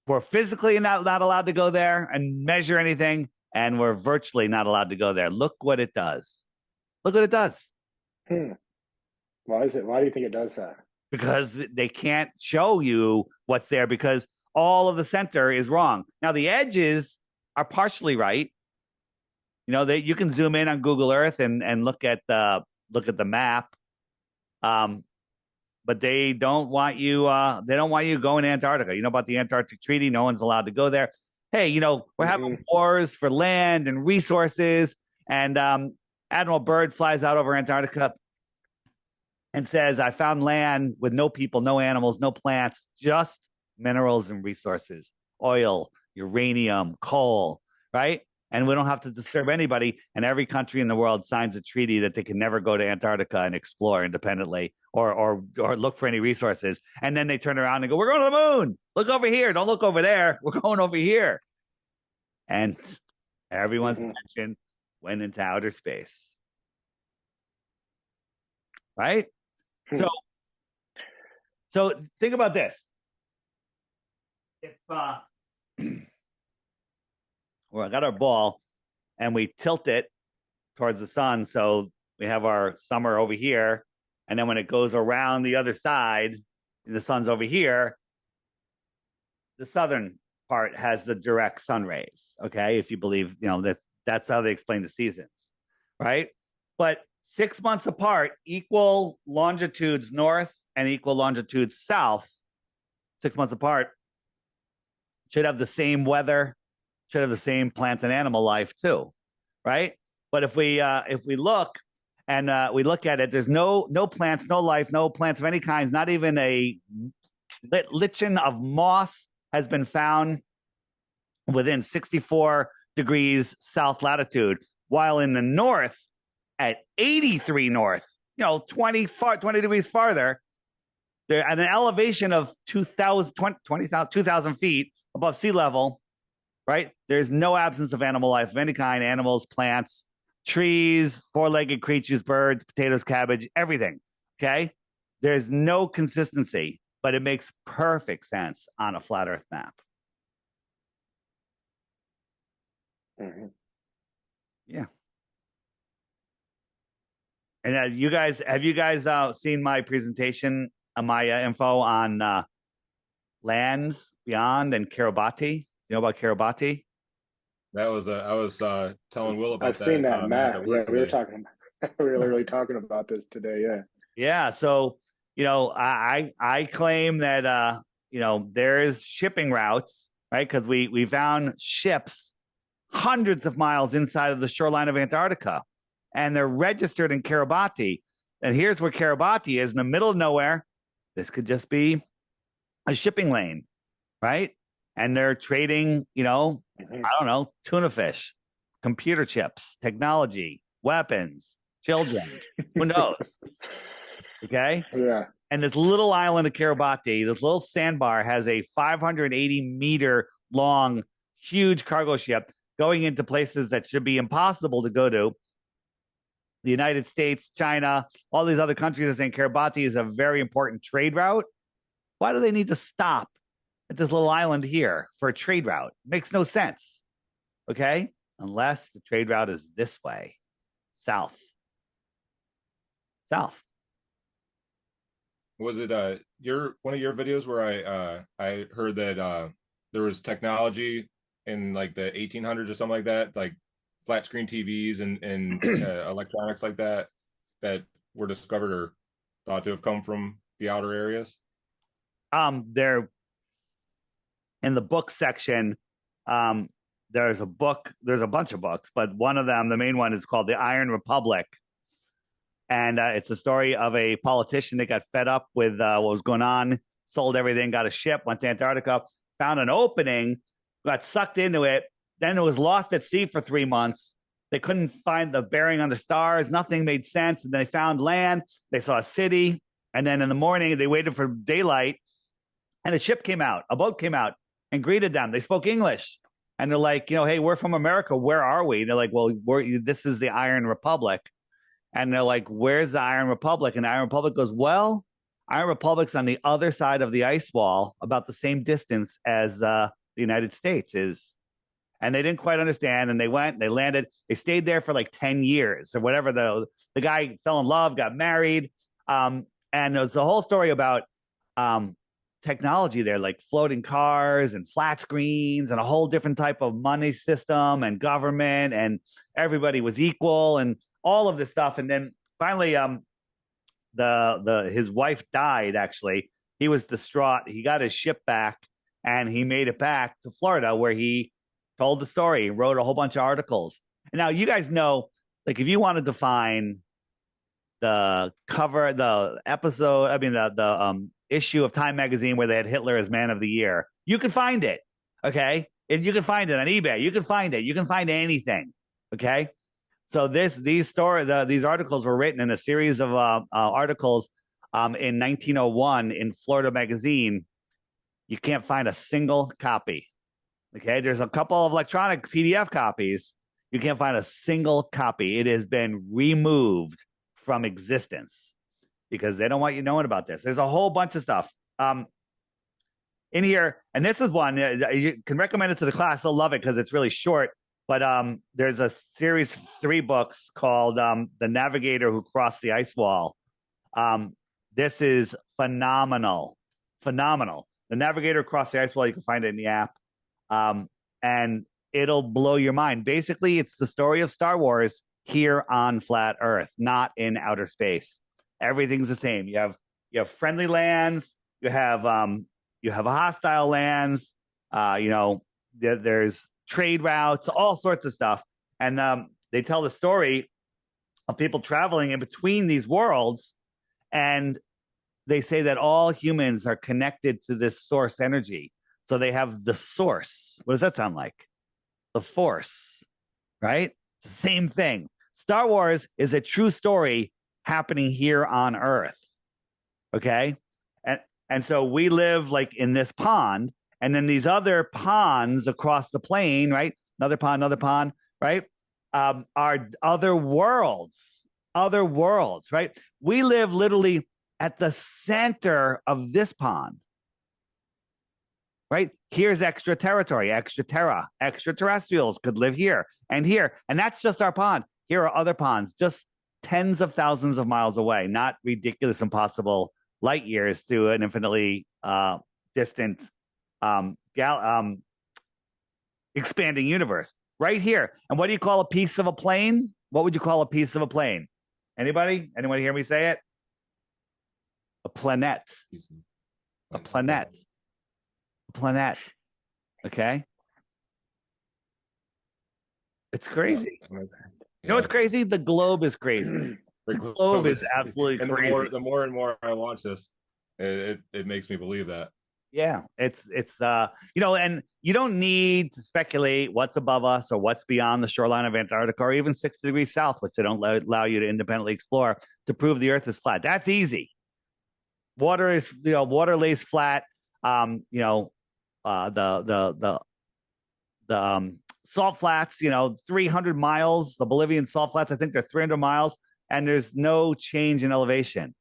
we're physically not allowed to go there and measure anything, and we're virtually not allowed to go there. Look what it does. Look what it does. Why is it? Why do you think it does that? Because they can't show you what's there because all of the center is wrong. Now the edges are partially right. You can zoom in on Google Earth and look at the map. But they don't want you going to Antarctica. You know about the Antarctic Treaty? No one's allowed to go there. Hey, we're having wars for land and resources. And Admiral Byrd flies out over Antarctica and says, I found land with no people, no animals, no plants, just minerals and resources, oil, uranium, coal, right? And we don't have to disturb anybody. And every country in the world signs a treaty that they can never go to Antarctica and explore independently or look for any resources. And then they turn around and go, we're going to the moon. Look over here. Don't look over there. We're going over here. And everyone's attention went into outer space. Right? So think about this. If I got our ball and we tilt it towards the sun, so we have our summer over here, and then when it goes around the other side, the sun's over here, the southern part has the direct sun rays. Okay, if you believe, that's how they explain the seasons, right? But 6 months apart, equal longitudes north and equal longitudes south, 6 months apart, should have the same weather, should have the same plant and animal life too, right? But if we look and we look at it, there's no plants, no life, no plants of any kind, not even a lichen of moss has been found within 64 degrees south latitude, while in the north at 83 north, 20 degrees farther, they're at an elevation of 2,000 feet above sea level, right? There's no absence of animal life of any kind, animals, plants, trees, four-legged creatures, birds, potatoes, cabbage, everything, okay? There's no consistency, but it makes perfect sense on a flat Earth map. Yeah. And have you guys seen my presentation, my info on lands beyond and Kiribati? You know about Kiribati? That was I was telling Will about I've that. seen that map. Yeah, we were today. talking. We were literally talking about this today. Yeah. Yeah. So I claim that there is shipping routes, right? Because we found ships hundreds of miles inside of the shoreline of Antarctica, and they're registered in Kiribati. And here's where Kiribati is, in the middle of nowhere. This could just be a shipping lane, right? And they're trading, I don't know, tuna fish, computer chips, technology, weapons, children. Who knows? Okay. Yeah. And this little island of Kiribati, this little sandbar, has a 580-meter long, huge cargo ship going into places that should be impossible to go to. The United States, China, all these other countries are saying Kiribati is a very important trade route. Why do they need to stop at this little island here for a trade route? Makes no sense. Okay? Unless the trade route is this way, south. South. Was it one of your videos where I heard that there was technology in like the 1800s or something like that, like flat screen TVs and electronics like that were discovered or thought to have come from the outer areas? in the book section, there's a bunch of books, but one of them, the main one, is called The Iron Republic. And it's a story of a politician that got fed up with what was going on, sold everything, got a ship, went to Antarctica, found an opening, got sucked into it. Then it was lost at sea for 3 months. They couldn't find the bearing on the stars. Nothing made sense. And they found land. They saw a city. And then in the morning, they waited for daylight. And a ship came out. A boat came out and greeted them. They spoke English. And they're like, hey, we're from America. Where are we? And they're like, well, this is the Iron Republic. And they're like, where's the Iron Republic? And the Iron Republic goes, well, Iron Republic's on the other side of the ice wall, about the same distance as the United States is. And they didn't quite understand. And they went, they landed, they stayed there for like 10 years or whatever. The guy fell in love, got married. And it was a whole story about technology there, like floating cars and flat screens and a whole different type of money system and government, and everybody was equal and all of this stuff. And then finally, his wife died. Actually, he was distraught. He got his ship back and he made it back to Florida, where he told the story, wrote a whole bunch of articles. And now you guys know, like, if you wanted to find the cover, the episode, the issue of Time magazine where they had Hitler as Man of the Year, you can find it. Okay. And you can find it on eBay. You can find it. You can find anything. Okay. So these articles were written in a series of articles in 1901 in Florida Magazine. You can't find a single copy. Okay. There's a couple of electronic PDF copies. You can't find a single copy. It has been removed from existence because they don't want you knowing about this. There's a whole bunch of stuff in here. And this is one, you can recommend it to the class. They'll love it because it's really short. But there's a series of 3 books called The Navigator Who Crossed the Ice Wall. This is phenomenal. Phenomenal. The Navigator Who Crossed the Ice Wall, you can find it in the app. And it'll blow your mind. Basically, it's the story of Star Wars here on flat Earth, not in outer space. Everything's the same. You have friendly lands. You have hostile lands. There's trade routes, all sorts of stuff. And they tell the story of people traveling in between these worlds. And they say that all humans are connected to this source energy. So they have the source. What does that sound like? The force, right? It's the same thing. Star Wars is a true story happening here on Earth. Okay. And so we live like in this pond, and then these other ponds across the plain, right? Another pond, right? Are other worlds, right? We live literally at the center of this pond, right? Here's extra territory, extraterrestrials could live here. And that's just our pond. Here are other ponds, just tens of thousands of miles away, not ridiculous, impossible light years to an infinitely distant expanding universe right here. And what do you call a piece of a plane? What would you call a piece of a plane? Anybody? Anyone hear me say it? A planet. A planet. A planet. Okay. It's crazy. You know what's crazy? The globe is crazy. The globe is absolutely crazy. And the more and more I launch this, it makes me believe that. Yeah, it's and you don't need to speculate what's above us or what's beyond the shoreline of Antarctica or even 60 degrees south, which they don't allow you to independently explore, to prove the Earth is flat. That's easy. Water lays flat. The salt flats, 300 miles. The Bolivian salt flats, I think they're 300 miles, and there's no change in elevation.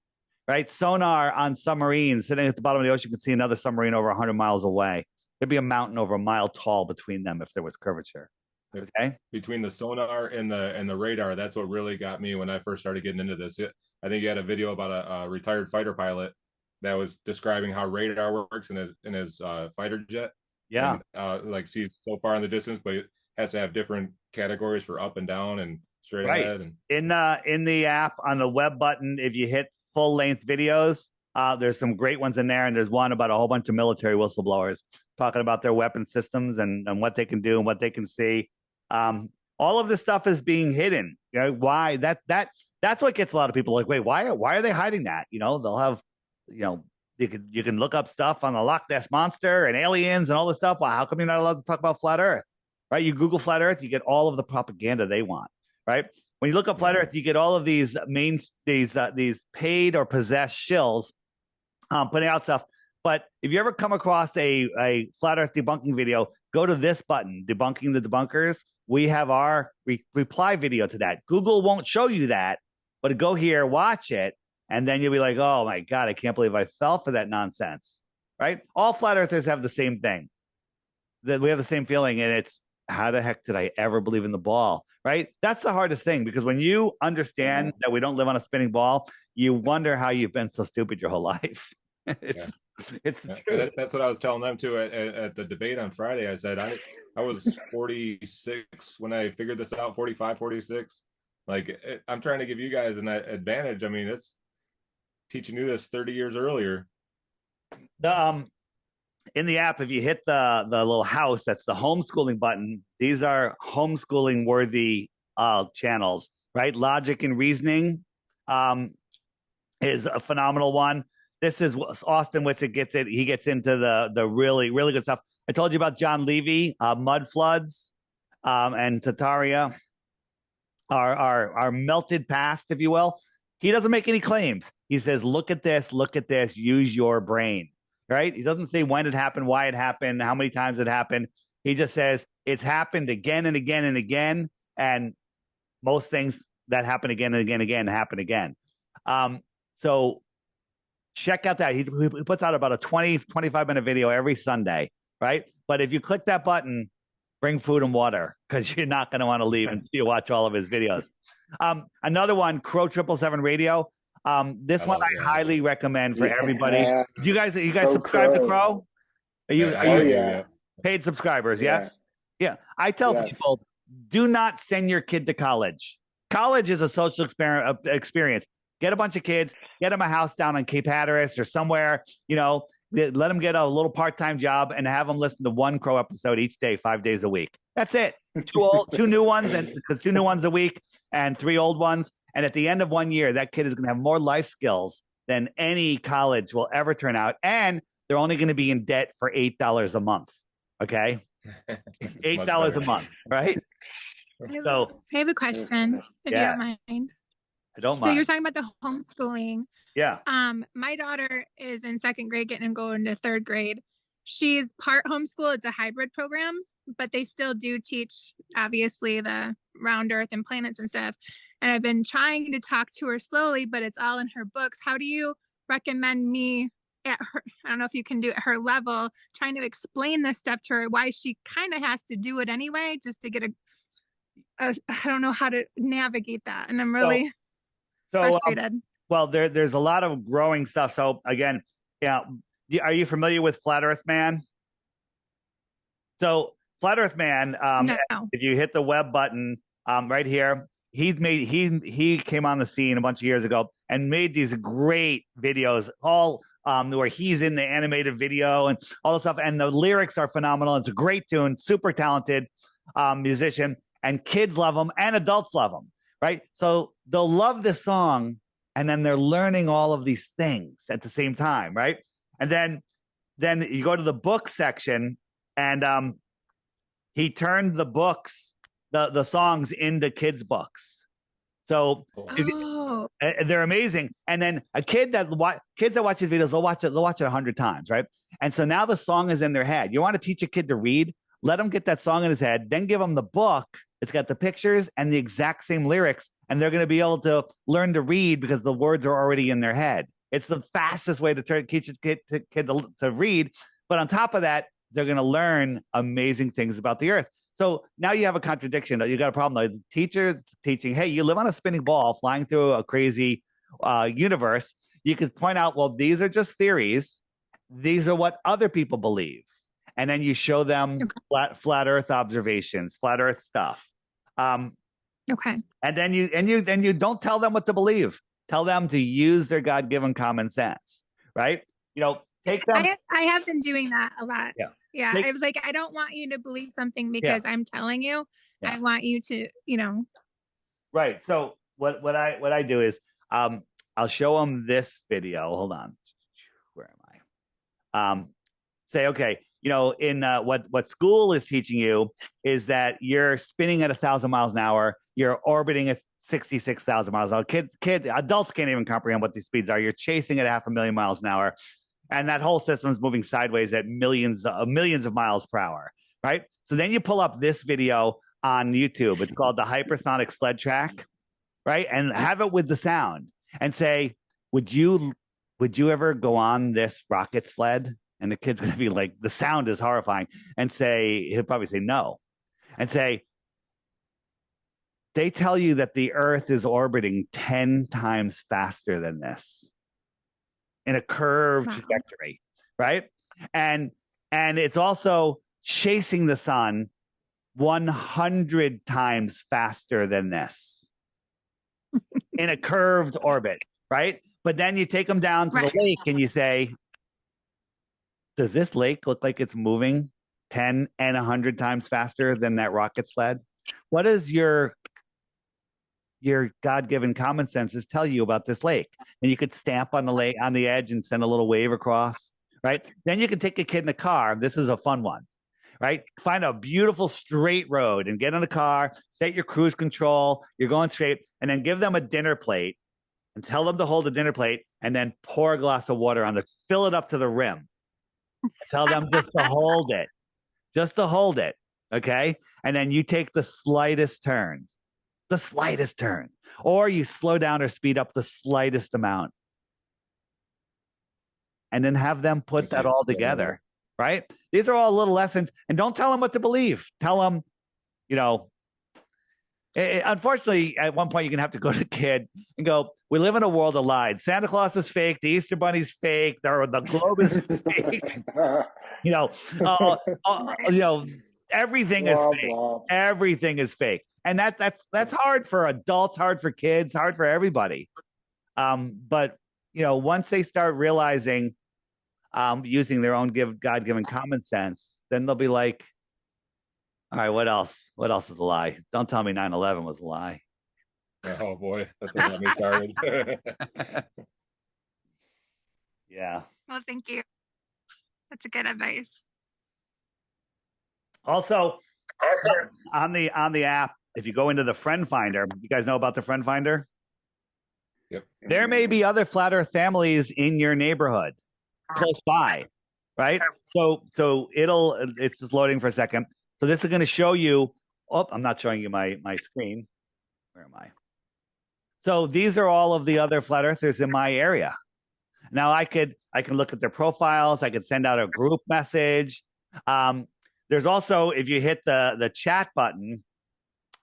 Right? Sonar on submarines sitting at the bottom of the ocean can see another submarine over 100 miles away. There'd be a mountain over a mile tall between them if there was curvature. Okay. Between the sonar and the radar, that's what really got me when I first started getting into this. I think you had a video about a retired fighter pilot that was describing how radar works in his fighter jet. Yeah. And, like sees so far in the distance, but it has to have different categories for up and down and straight ahead. And in the app on the web button, if you hit full length videos, There's some great ones in there, and there's one about a whole bunch of military whistleblowers talking about their weapon systems and what they can do and what they can see. All of this stuff is being hidden. You know why? That's what gets a lot of people like, wait, why are they hiding that? You know, they'll have, you know, you can look up stuff on the Loch Ness monster and aliens and all this stuff. Well, how come you're not allowed to talk about flat Earth? Right? You Google flat Earth, you get all of the propaganda they want. Right? When you look up flat Earth, you get all of these these paid or possessed shills putting out stuff. But if you ever come across a flat Earth debunking video, go to this button, debunking the debunkers. We have our reply video to that. Google won't show you that, but go here, watch it, and then you'll be like, oh my God, I can't believe I fell for that nonsense. Right? All flat earthers have the same thing. That we have the same feeling, and it's, how the heck did I ever believe in the ball? Right? That's the hardest thing, because when you understand that we don't live on a spinning ball, you wonder how you've been so stupid your whole life. It's true. That's what I was telling them too at the debate on Friday. I said I was 46 when I figured this out, 45, 46. Like, I'm trying to give you guys an advantage. I mean, it's teaching you this 30 years earlier. In the app, if you hit the little house, that's the homeschooling button. These are homeschooling worthy channels, right? Logic and Reasoning is a phenomenal one. This is Austin Whitsitt gets it. He gets into the really, really good stuff. I told you about John Levy, mud floods, and Tataria, our melted past, if you will. He doesn't make any claims. He says, look at this, use your brain, right? He doesn't say when it happened, why it happened, how many times it happened. He just says it's happened again and again and again. And most things that happen again and again and again happen again. So check out that. He puts out about a 25-minute video every Sunday, right? But if you click that button, bring food and water, because you're not going to want to leave until you watch all of his videos. Another one, Crow 777 Radio. This one I highly recommend for everybody. Yeah. Do you guys subscribe to Crow? Are you paid subscribers? Yes. Yeah. I tell people, do not send your kid to college. College is a social experience. Get a bunch of kids, get them a house down on Cape Hatteras or somewhere, you know, let them get a little part-time job and have them listen to one Crow episode each day, 5 days a week. That's it. Two new ones, and because 2 new ones a week and 3 old ones. And at the end of 1 year, that kid is going to have more life skills than any college will ever turn out. And they're only going to be in debt for $8 a month. Okay. $8 a month. Right. So I have a question, if you don't mind. I don't mind. So you're talking about the homeschooling. Yeah. My daughter is in 2nd grade, getting going into 3rd grade. She's part homeschool. It's a hybrid program, but they still do teach, obviously, the round earth and planets and stuff. And I've been trying to talk to her slowly, but it's all in her books. How do you recommend me at her, I don't know if you can do it at her level, trying to explain this stuff to her, why she kind of has to do it anyway, just to get I don't know how to navigate that. And I'm really frustrated. Well, there's a lot of growing stuff. So again, are you familiar with Flat Earth Man? So Flat Earth Man, no. If you hit the web button right here, he came on the scene a bunch of years ago and made these great videos, all where he's in the animated video and all the stuff. And the lyrics are phenomenal. It's a great tune, super talented musician, and kids love him and adults love him, right? So they'll love this song, and then they're learning all of these things at the same time, right? And then you go to the book section, and he turned the books, the songs into kids' books. So they're amazing. And then kids that watch these videos, they'll watch it 100 times, right? And so now the song is in their head. You want to teach a kid to read? Let him get that song in his head, then give him the book. It's got the pictures and the exact same lyrics, and they're going to be able to learn to read because the words are already in their head. It's the fastest way to teach a kid to read. But on top of that, they're going to learn amazing things about the earth. So now you have a contradiction. You got a problem. The teacher's teaching, hey, you live on a spinning ball flying through a crazy universe. You could point out, well, these are just theories. These are what other people believe. And then you show them flat earth observations, flat earth stuff. Okay. And then you don't tell them what to believe. Tell them to use their God-given common sense, right? Take them. I have been doing that a lot. Yeah. Yeah. I was like, I don't want you to believe something because I'm telling you. Yeah. I want you to, Right. So what I do is I'll show them this video. Hold on. Where am I? Say, okay, in what school is teaching you is that you're spinning at 1,000 miles an hour. You're orbiting at 66,000 miles an hour. Adults can't even comprehend what these speeds are. You're chasing at 500,000 miles an hour. And that whole system is moving sideways at millions of miles per hour, right? So then you pull up this video on YouTube. It's called the hypersonic sled track, right? And have it with the sound and say, would you ever go on this rocket sled? And the kid's going to be like, the sound is horrifying. And he'll probably say no. And say, they tell you that the Earth is orbiting 10 times faster than this in a curved trajectory, right? And it's also chasing the sun 100 times faster than this in a curved orbit, right? But then you take them down to the lake and you say, does this lake look like it's moving 10 and 100 times faster than that rocket sled? What does your God-given common senses tell you about this lake? And you could stamp on the lake on the edge and send a little wave across, right? Then you can take a kid in the car. This is a fun one, right? Find a beautiful straight road and get in the car, set your cruise control. You're going straight, and then give them a dinner plate and tell them to hold the dinner plate and then pour a glass of water on it, fill it up to the rim. Tell them just to hold it, okay? And then you take the slightest turn, or you slow down or speed up the slightest amount. And then have them put that all together, right? These are all little lessons. And don't tell them what to believe. Tell them, unfortunately, at one point, you're going to have to go to the kid and go, we live in a world of lies. Santa Claus is fake. The Easter Bunny's fake. The globe is fake. Everything is fake. Everything is fake. And that's hard for adults, hard for kids, hard for everybody. But once they start realizing using their own God-given common sense, then they'll be like, all right, what else? What else is a lie? Don't tell me 9/11 was a lie. Oh boy, that's what got me started. Yeah. Well, thank you. That's a good advice. Also, on the app, if you go into the friend finder, you guys know about the friend finder? Yep. There may be other flat earth families in your neighborhood close by, right? So it's just loading for a second. So this is going to show you, I'm not showing you my screen. Where am I? So these are all of the other flat earthers in my area. Now I can look at their profiles. I could send out a group message. There's also, if you hit the chat button,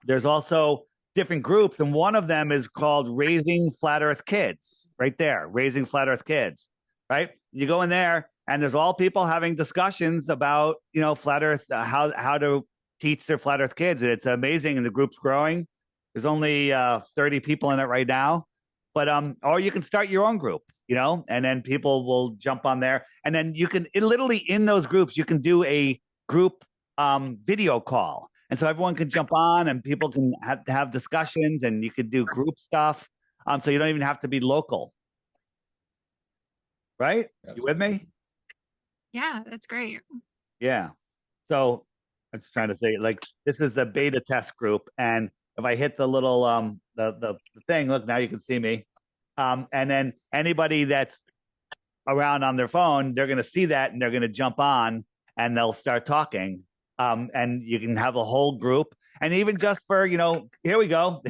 there's also different groups. And one of them is called Raising Flat Earth Kids, right there, Raising Flat Earth Kids, right? You go in there and there's all people having discussions about, flat Earth, how to teach their flat Earth kids. And it's amazing. And the group's growing. There's only 30 people in it right now. But, or you can start your own group, and then people will jump on there. And then you can, literally in those groups, you can do a group video call. And so everyone can jump on and people can have discussions and you could do group stuff. So you don't even have to be local. Right? You with me? Yeah, that's great. Yeah. So I'm just trying to say, this is the beta test group. And if I hit the little, the thing, look, now you can see me. And then anybody that's around on their phone, they're going to see that and they're going to jump on and they'll start talking. And you can have a whole group. And even just for, here we go.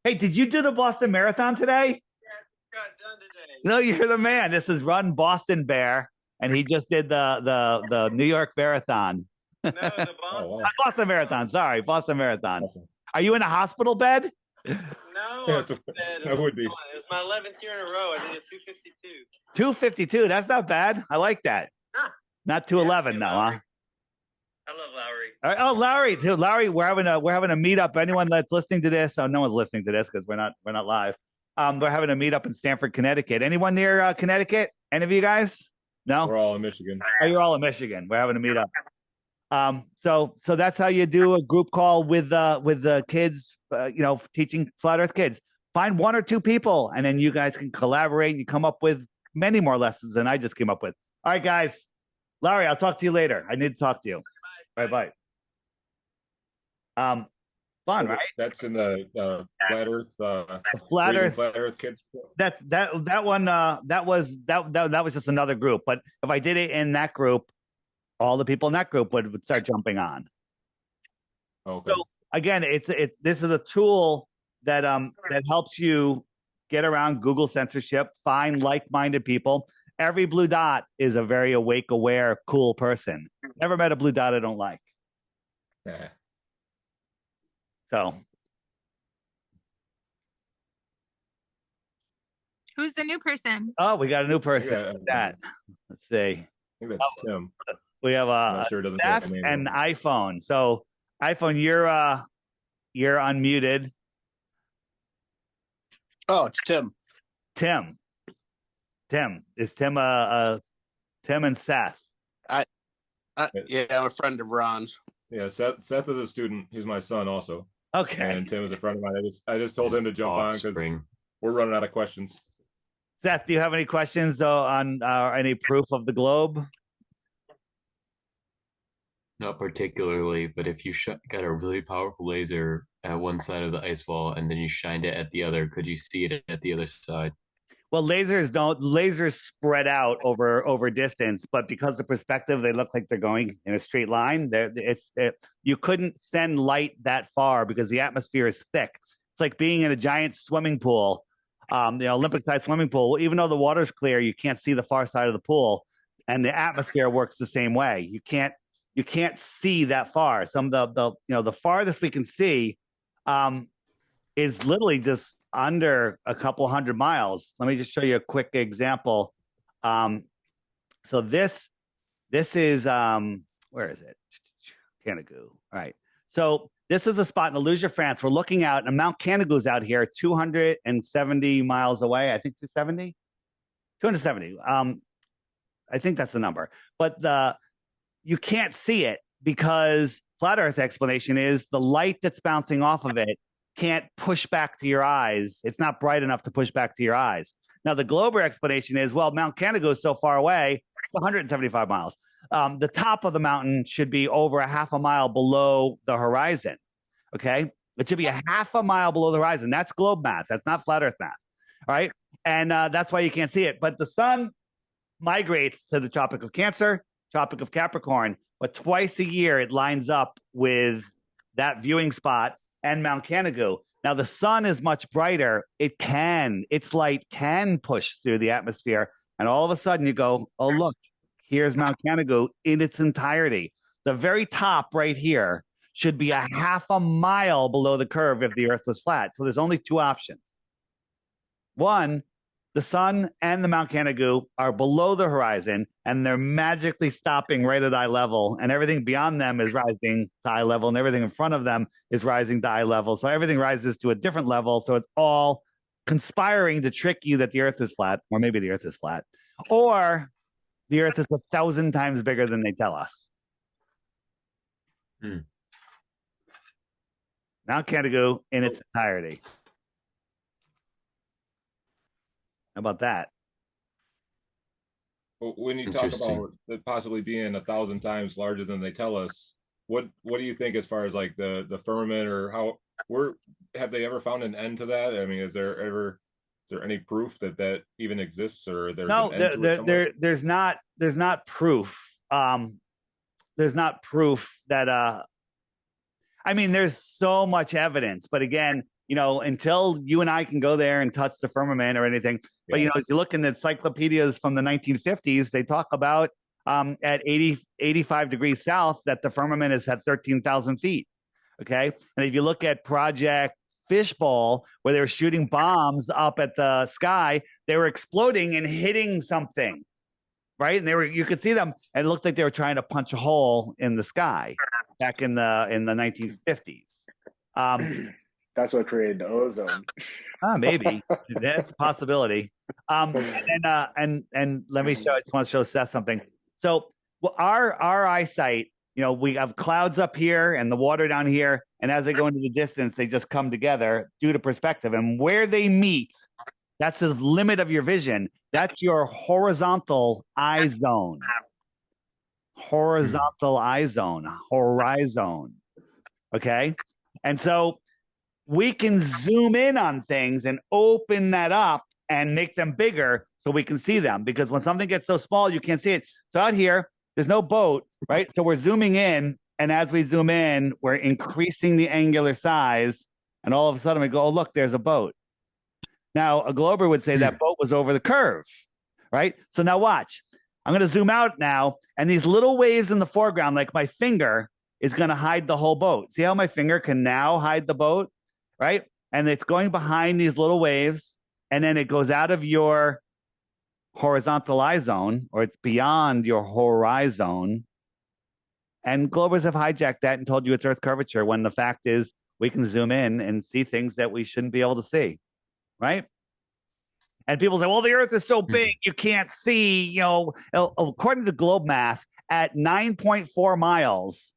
Hey, did you do the Boston Marathon today? Yeah, got done today. No, you're the man. This is Run Boston Bear. And he just did the New York Marathon. No, the Boston. Oh, wow. Boston Marathon. Sorry, Boston Marathon. Awesome. Are you in a hospital bed? No, I would be. It was my 11th year in a row. I did a 252. 252. That's not bad. I like that. Huh. Not 211 though, huh? I love Lowry. All right. Oh, Lowry, dude, Lowry, we're having a meetup. Anyone that's listening to this, no one's listening to this because we're not live. We're having a meetup in Stamford, Connecticut. Anyone near Connecticut? Any of you guys? No? We're all in Michigan. Oh, you're all in Michigan. We're having a meet up. So that's how you do a group call with the kids, teaching flat earth kids. Find 1 or 2 people, and then you guys can collaborate and you come up with many more lessons than I just came up with. All right, guys. Larry, I'll talk to you later. I need to talk to you. Bye. Fun, right? That's in the flat Earth. Flat Earth kids. That one. That was just another group. But if I did it in that group, all the people in that group would start jumping on. Okay. So again, this is a tool that helps you get around Google censorship, find like-minded people. Every blue dot is a very awake, aware, cool person. Never met a blue dot I don't like. Yeah. So, Who's the new person? oh, we got a new person. Let's see. I think that's Tim. We have Sure Steph and iPhone. So, iPhone, you're unmuted. Oh, it's Tim. Tim. Is Tim Tim and Seth? Yeah, I'm a friend of Ron's. Yeah, Seth is a student. He's my son also. Okay. And Tim is a friend of mine. I just told him to jump on because we're running out of questions. Seth, do you have any questions on any proof of the globe? Not particularly, but if you got a really powerful laser at one side of the ice wall and then you shined it at the other, could you see it at the other side? Well, lasers spread out over distance, but because of perspective, they look like they're going in a straight line. You couldn't send light that far because the atmosphere is thick. It's like being in a giant swimming pool, the Olympic-sized swimming pool. Even though the water's clear, you can't see the far side of the pool, and the atmosphere works the same way. You can't see that far. Some of the farthest we can see is literally just under a couple 100 miles. Let me just show you a quick example. So this is where is it? Canigou. All right. So this is a spot in Alusia, France. We're looking out, and Mount Canigou's out here, 270 miles away. I think 270. 270. I think that's the number. But you can't see it because flat Earth explanation is the light that's bouncing off of it can't push back to your eyes. It's not bright enough to push back to your eyes. Now, the Glober explanation is, well, Mount Canigou is so far away, it's 175 miles. The top of the mountain should be over a half a mile below the horizon, okay? It should be a half a mile below the horizon. That's globe math. That's not flat Earth math, all right? And that's why you can't see it. But the sun migrates to the Tropic of Cancer, Tropic of Capricorn, but twice a year it lines up with that viewing spot and Mount Canigou. Now, the sun is much brighter. Its light can push through the atmosphere. And all of a sudden you go, oh, look, here's Mount Canigou in its entirety. The very top right here should be a half a mile below the curve if the Earth was flat. So there's only 2 options. One, the sun and the Mount Canigou are below the horizon, and they're magically stopping right at eye level, and everything beyond them is rising to eye level, and everything in front of them is rising to eye level. So everything rises to a different level. So it's all conspiring to trick you that the Earth is flat, or maybe the Earth is flat, or the Earth is 1,000 times bigger than they tell us. Mount Canigou in its entirety. How about that? When you talk about it possibly being 1,000 times larger than they tell us, what do you think as far as like the firmament, or have they ever found an end to that? I mean, is there any proof that even exists, or there's no? There's not proof. There's not proof that. I mean, there's so much evidence, but again, until you and I can go there and touch the firmament or anything. But, if you look in the encyclopedias from the 1950s, they talk about at 85 degrees south that the firmament is at 13,000 feet. Okay. And if you look at Project Fishbowl, where they were shooting bombs up at the sky, they were exploding and hitting something. Right. And you could see them, and it looked like they were trying to punch a hole in the sky back in the 1950s. That's what created the ozone. Maybe that's a possibility. And let me show. I just want to show Seth something. So our eyesight, we have clouds up here and the water down here, and as they go into the distance, they just come together due to perspective. And where they meet, that's the limit of your vision. That's your horizontal eye zone. Horizontal eye zone. Horizon. Okay, and so we can zoom in on things and open that up and make them bigger so we can see them. Because when something gets so small, you can't see it. So out here, there's no boat, right? So we're zooming in. And as we zoom in, we're increasing the angular size. And all of a sudden we go, oh, look, there's a boat. Now, a glober would say that boat was over the curve, right? So now watch. I'm going to zoom out now. And these little waves in the foreground, like my finger, is going to hide the whole boat. See how my finger can now hide the boat? Right? And it's going behind these little waves, and then it goes out of your horizontal eye zone, or it's beyond your horizon. And globers have hijacked that and told you it's Earth curvature, when the fact is we can zoom in and see things that we shouldn't be able to see, right? And people say, well, the Earth is so big, you can't see, according to globe math, at 9.4 miles,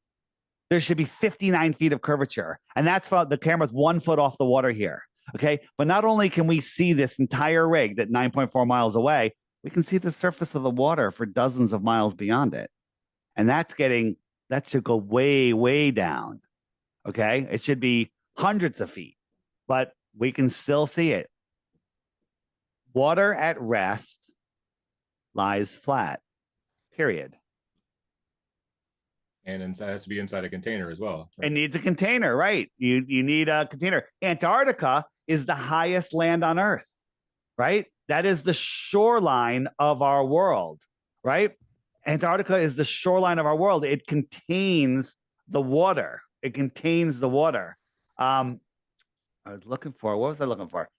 there should be 59 feet of curvature. And that's the camera's 1 foot off the water here. Okay. But not only can we see this entire rig that 9.4 miles away, we can see the surface of the water for dozens of miles beyond it. And that should go way, way down. Okay. It should be hundreds of feet, but we can still see it. Water at rest lies flat, period. And it has to be inside a container as well. Right? It needs a container, right? You need a container. Antarctica is the highest land on Earth, right? That is the shoreline of our world, right? Antarctica is the shoreline of our world. It contains the water. It contains the water. I was looking for, what was I looking for?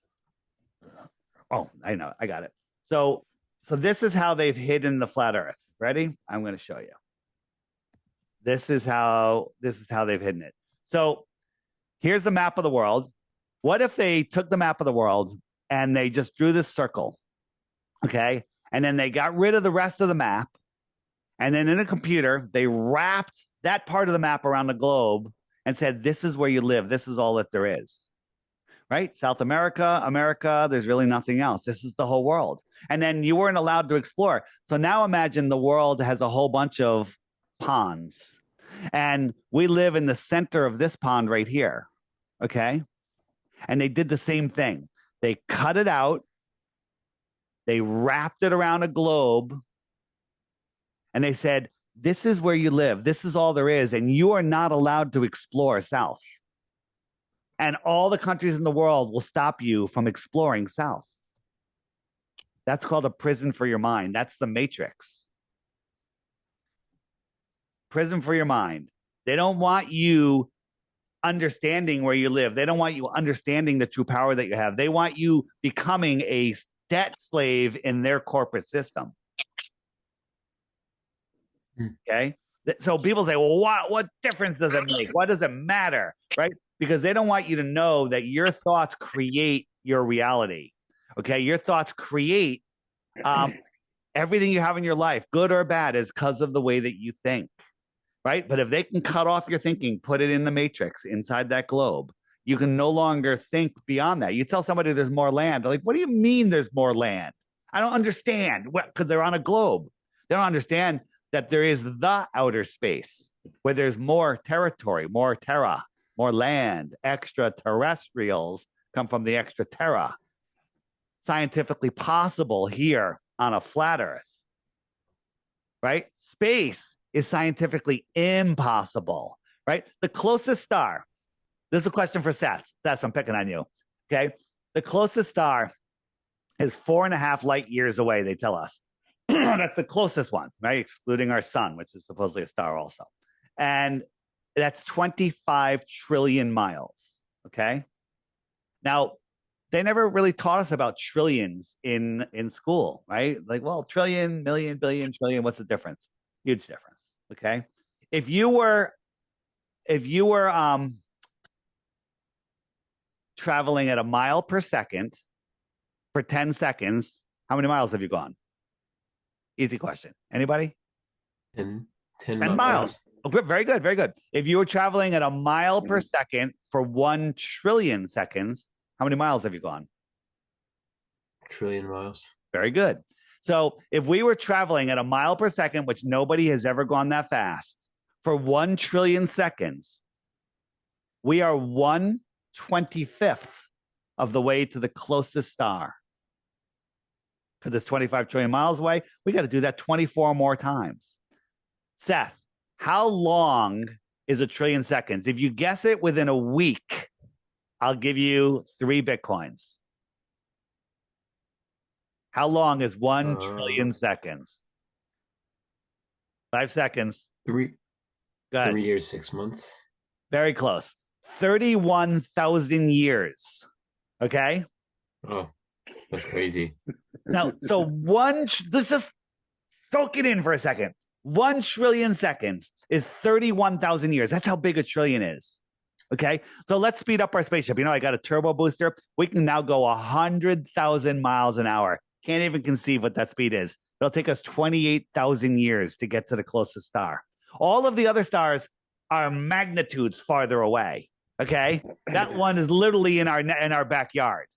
Oh, I know, I got it. So this is how they've hidden the flat Earth. Ready? I'm going to show you. This is how they've hidden it. So here's the map of the world. What if they took the map of the world and they just drew this circle? Okay. And then they got rid of the rest of the map. And then in a computer, they wrapped that part of the map around the globe and said, this is where you live. This is all that there is. Right? South America, America, there's really nothing else. This is the whole world. And then you weren't allowed to explore. So now imagine the world has a whole bunch of ponds, and we live in the center of this pond right here. Okay. And they did the same thing. They cut it out. They wrapped it around a globe. And they said, this is where you live. This is all there is. And you are not allowed to explore south. And all the countries in the world will stop you from exploring south. That's called a prison for your mind. That's the Matrix. Prison for your mind. They don't want you understanding where you live. They don't want you understanding the true power that you have. They want you becoming a debt slave in their corporate system. Okay. So people say, well, what difference does it make? What does it matter? Right? Because they don't want you to know that your thoughts create your reality. Okay. Your thoughts create everything you have in your life, good or bad, is because of the way that you think. Right? But if they can cut off your thinking, put it in the matrix inside that globe, you can no longer think beyond that. You tell somebody there's more land. They're like, what do you mean there's more land? I don't understand. Well, because they're on a globe. They don't understand that there is the outer space where there's more territory, more terra, more land. Extraterrestrials come from the extra terra. Scientifically possible here on a flat Earth. Right? Space is scientifically impossible, right? The closest star, this is a question for Seth. Seth, I'm picking on you, okay? The closest star is 4.5 light years away, they tell us. That's the closest one, right? Excluding our sun, which is supposedly a star also. And that's 25 trillion miles, okay? Now, they never really taught us about trillions in school, right? Like, well, trillion, million, billion, trillion, what's the difference? Huge difference. Okay. If you were traveling at a mile per second for 10 seconds, how many miles have you gone? Easy question. Anybody? 10 10 miles. Oh, good. Very good. Very good. If you were traveling at a mile per second for 1 trillion seconds, how many miles have you gone? Trillion miles. Very good. So if we were traveling at a mile per second, which nobody has ever gone that fast, for 1 trillion seconds, we are 1/25th of the way to the closest star. Because it's 25 trillion miles away. We got to do that 24 more times. Seth, how long is 1 trillion seconds? If you guess it within a week, I'll give you 3 Bitcoins. How long is 1 trillion seconds? 5 seconds. 3 Go ahead. 3 years, 6 months. Very close. 31,000 years. Okay. Oh, that's crazy. Now, so let's just soak it in for a second. 1 trillion seconds is 31,000 years. That's how big a trillion is. Okay. So let's speed up our spaceship. You know, I got a turbo booster. We can now go 100,000 miles an hour. Can't even conceive what that speed is. It'll take us 28,000 years to get to the closest star. All of the other stars are magnitudes farther away. Okay. That one is literally in our backyard.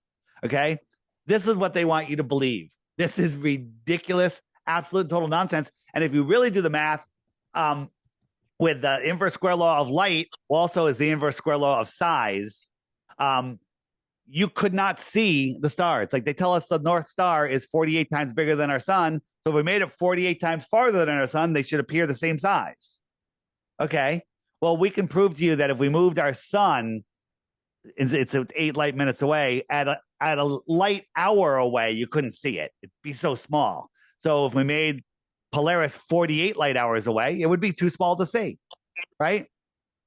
Okay. This is what they want you to believe. This is ridiculous, absolute total nonsense. And if you really do the math, with the inverse square law of light, also is the inverse square law of size, you could not see the stars. Like they tell us the North Star is 48 times bigger than our sun. So if we made it 48 times farther than our sun, they should appear the same size. Okay. Well, we can prove to you that if we moved our sun, it's 8 light minutes away, at a light hour away, you couldn't see it. It'd be so small. So if we made Polaris 48 light hours away, it would be too small to see, right?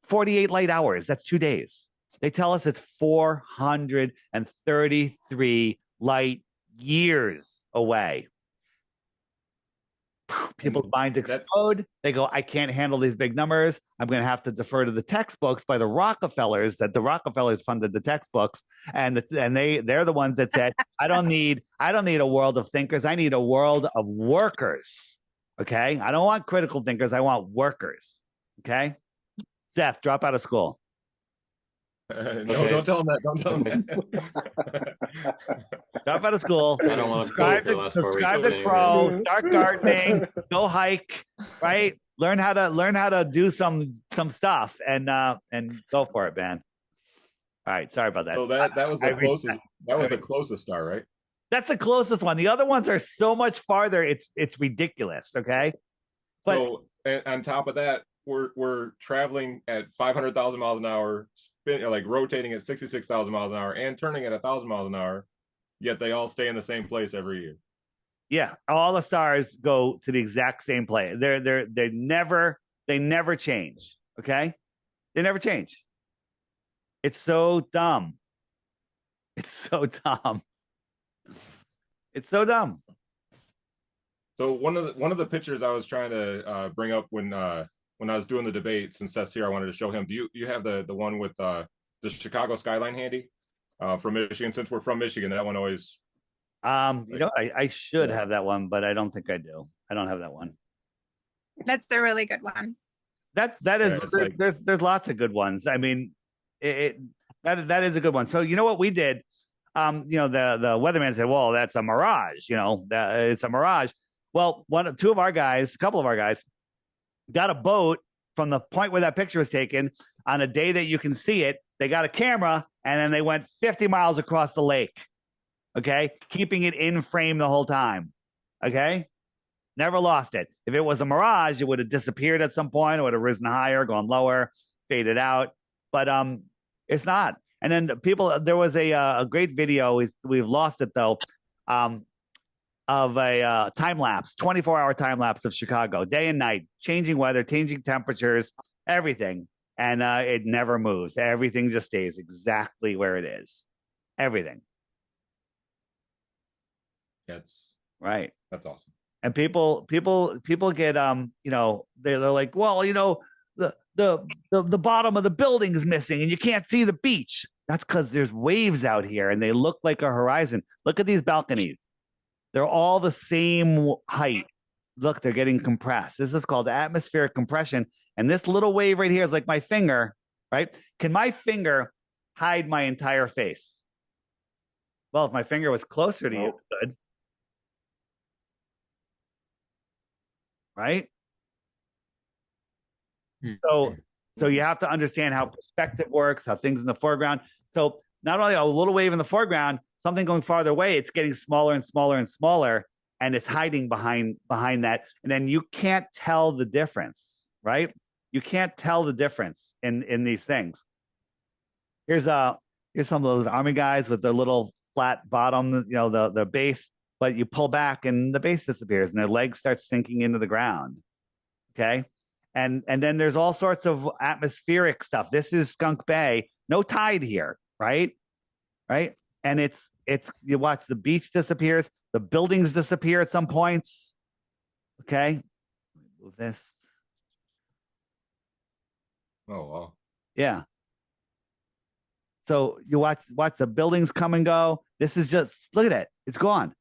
48 light hours, that's 2 days. They tell us it's 433 light years away. People's minds explode. They go, I can't handle these big numbers. I'm going to have to defer to the textbooks by the Rockefellers, that the Rockefellers funded the textbooks. And they're the ones that said, I don't need a world of thinkers. I need a world of workers. Okay. I don't want critical thinkers. I want workers. Okay. Seth, drop out of school. No, don't tell them that. Don't tell them that. Drop out of school. I don't want to subscribe to Crow. Start gardening. Go hike. Right. Learn how to do some stuff and go for it, man. All right. Sorry about that. So that was the closest. That was the closest star, right? That's the closest one. The other ones are so much farther. It's ridiculous. Okay. So and on top of that, we're traveling at 500,000 miles an hour, rotating at 66,000 miles an hour, and turning at 1,000 miles an hour. Yet they all stay in the same place every year. Yeah, all the stars go to the exact same place. They never change. Okay, they never change. It's so dumb. It's so dumb. It's so dumb. So one of the pictures I was trying to bring up when I was doing the debate, since Seth's here, I wanted to show him. Do you have the one with the Chicago skyline handy from Michigan? Since we're from Michigan, that one always. I should have that one, but I don't think I do. I don't have that one. That's a really good one. That is. There's lots of good ones. I mean, that is a good one. So you know what we did? The weatherman said, "Well, that's a mirage. It's a mirage." Well, a couple of our guys got a boat from the point where that picture was taken on a day that you can see it. They got a camera and then they went 50 miles across the lake. Okay. Keeping it in frame the whole time. Okay. Never lost it. If it was a mirage, it would have disappeared at some point. It would have risen higher, gone lower, faded out. But it's not. And then there was a great video. We've lost it though. Of a time lapse, 24-hour time lapse of Chicago, day and night, changing weather, changing temperatures, everything. And it never moves. Everything just stays exactly where it is. Everything. That's right. That's awesome. And people get they're like, well, the bottom of the building is missing and you can't see the beach. That's because there's waves out here and they look like a horizon. Look at these balconies. They're all the same height. Look, they're getting compressed. This is called atmospheric compression. And this little wave right here is like my finger, right? Can my finger hide my entire face? Well, if my finger was closer to you, it could. Right? So you have to understand how perspective works, how things in the foreground. So not only a little wave in the foreground, something going farther away, it's getting smaller and smaller and smaller, and it's hiding behind that. And then you can't tell the difference, right? You can't tell the difference in these things. Here's some of those army guys with their little flat bottom, the base, but you pull back and the base disappears and their legs start sinking into the ground. Okay. And then there's all sorts of atmospheric stuff. This is Skunk Bay, no tide here, right? Right. And it's you watch the beach disappears, the buildings disappear at some points. Okay. Move this. Oh wow. Yeah. So you watch the buildings come and go. This is just, look at it. It's gone.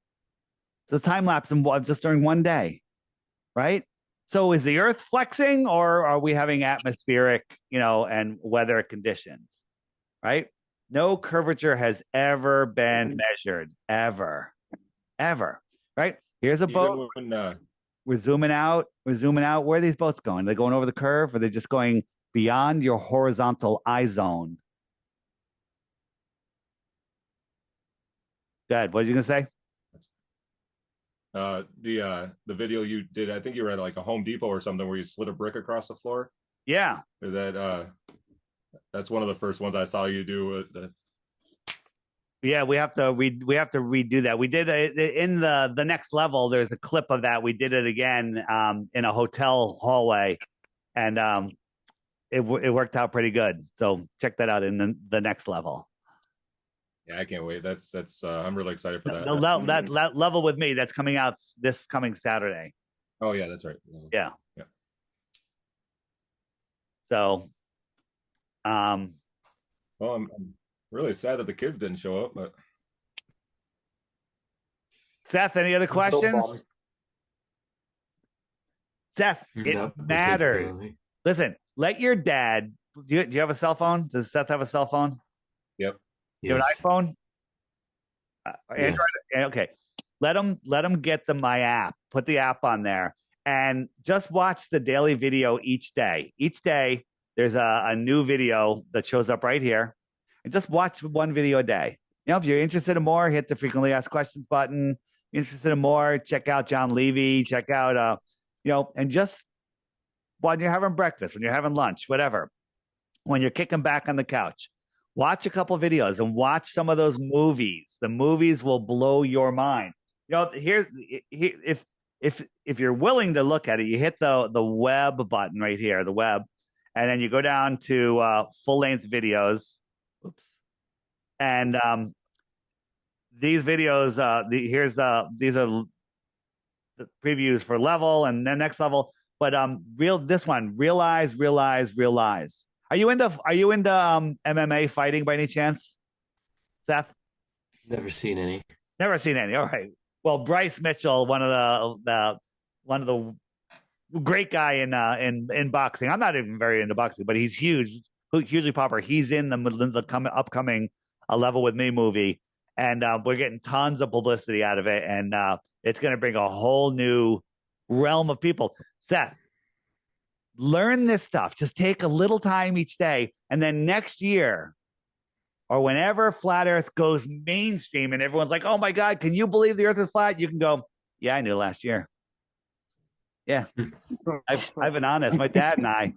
It's a time lapse just during one day, right? So is the Earth flexing, or are we having atmospheric, and weather conditions, right? No curvature has ever been measured, ever, right? Here's a boat. We're zooming out. Where are these boats going? Are they going over the curve, or are they just going beyond your horizontal eye zone? Good. What are you gonna say? The video you did, I think you were at like a Home Depot or something where you slid a brick across the floor. Yeah. That's one of the first ones I saw you do. Yeah, we have to redo that. We did in the next level. There's a clip of that. We did it again in a hotel hallway, and it worked out pretty good. So check that out in the next level. Yeah, I can't wait. That's I'm really excited for that. That level with me, that's coming out this coming Saturday. Oh yeah, that's right. Yeah. So, well, I'm really sad that the kids didn't show up, but Seth, any other questions? Seth, it matters. Listen, let your dad. Do you have a cell phone? Does Seth have a cell phone? Yep. You have an iPhone? Android? Yes. Okay. Let him get my app. Put the app on there and just watch the daily video each day. Each day, there's a new video that shows up right here. And just watch one video a day. If you're interested in more, hit the frequently asked questions button. Interested in more, check out John Levy. Check out, and just when you're having breakfast, when you're having lunch, whatever, when you're kicking back on the couch, watch a couple videos and watch some of those movies. The movies will blow your mind. Here, if you're willing to look at it, you hit the web button right here, the web, and then you go down to full length videos. Oops, and these videos, these are the previews for level and then next level. But this one, realize. Are you into MMA fighting by any chance, Seth? Never seen any. Never seen any. All right. Well, Bryce Mitchell, one of the great guy in boxing. I'm not even very into boxing, but he's hugely popular. He's in the upcoming Level With Me movie, and we're getting tons of publicity out of it, and it's going to bring a whole new realm of people. Seth, learn this stuff. Just take a little time each day. And then next year or whenever flat Earth goes mainstream and everyone's like, oh my God, can you believe the Earth is flat? You can go, yeah, I knew last year. Yeah. I've been honest. My dad and I,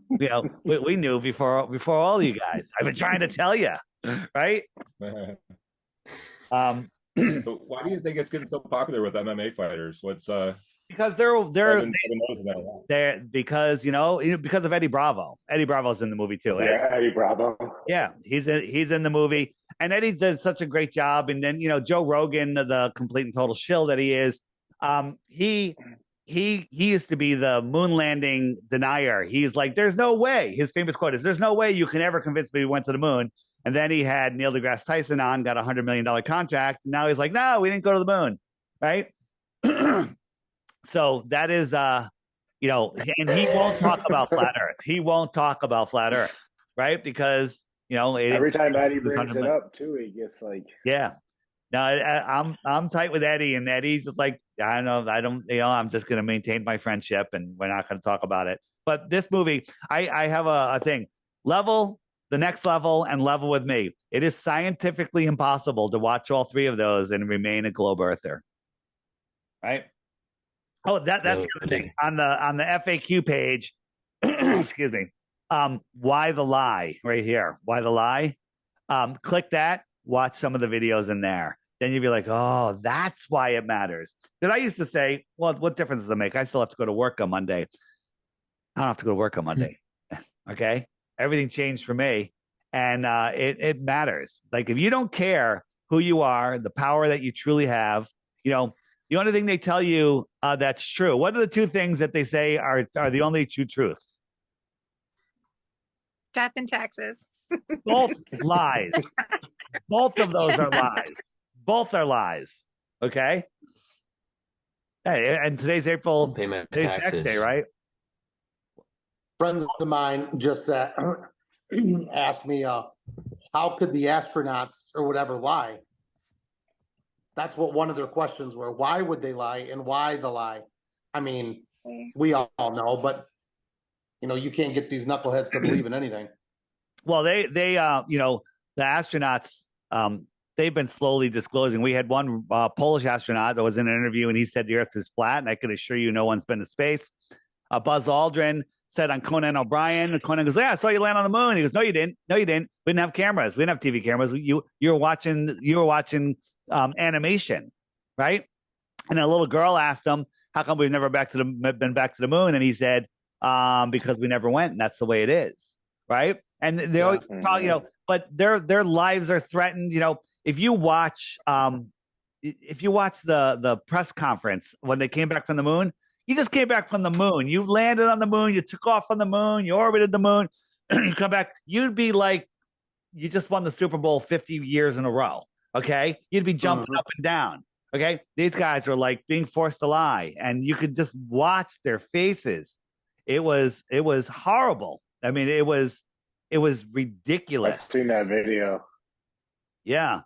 we knew before all you guys. I've been trying to tell you, right? But why do you think it's getting so popular with MMA fighters? What's because they're because of Eddie Bravo. Eddie Bravo's in the movie too. Yeah, Eddie Bravo. Yeah, he's in the movie, and Eddie did such a great job. And then Joe Rogan, the complete and total shill that he is, he used to be the moon landing denier. He's like, there's no way. His famous quote is, "There's no way you can ever convince me we went to the moon." And then he had Neil deGrasse Tyson on, got $100 million contract. Now he's like, no, we didn't go to the moon, right? So that is, you know, and he won't talk about flat Earth. He won't talk about flat Earth, right? Because, you know, every time Eddie brings it up too, he gets like, yeah. No, I'm tight with Eddie, and Eddie's just like, I don't, you know, I'm just going to maintain my friendship, and we're not going to talk about it. But this movie, I have a thing: level, the next level, and level with me. It is scientifically impossible to watch all three of those and remain a globe earther, right? Oh, that's the other thing on the FAQ page. Excuse me. Why the lie? Right here. Why the lie? Click that. Watch some of the videos in there. Then you'd be like, oh, that's why it matters. Because I used to say, well, what difference does it make? I still have to go to work on Monday. I don't have to go to work on Monday. Okay. Everything changed for me. And it matters. Like, if you don't care who you are, the power that you truly have, you know, the only thing they tell you that's true. What are the two things that they say are the only true truths? Death and taxes. Both lies. Both of those are lies. Both are lies. Okay. Hey, and today's April. Today's tax day, right? Friends of mine just asked me, how could the astronauts or whatever lie? That's what one of their questions were. Why would they lie, and why the lie? I mean, we all know, but you know, you can't get these knuckleheads to believe in anything. Well, they you know, the astronauts, they've been slowly disclosing. We had one Polish astronaut that was in an interview, and he said the Earth is flat, and I can assure you no one's been to space. Buzz Aldrin said on Conan O'Brien, and Conan goes, yeah, I saw you land on the moon. He goes, no, you didn't. No, you didn't. We didn't have cameras. We didn't have TV cameras. You were watching animation, right? And a little girl asked him, how come we've never been back to the moon? And he said, because we never went, and that's the way it is, right? And they always talk, you know, but their lives are threatened. You know, if you watch the press conference when they came back from the moon, you just came back from the moon. You landed on the moon. You took off on the moon. You orbited the moon. You come back. You'd be like, you just won the Super Bowl 50 years in a row. Okay. You'd be jumping up and down. Okay. These guys were like being forced to lie, and you could just watch their faces. It was horrible. I mean, it was ridiculous. I've seen that video. Yeah.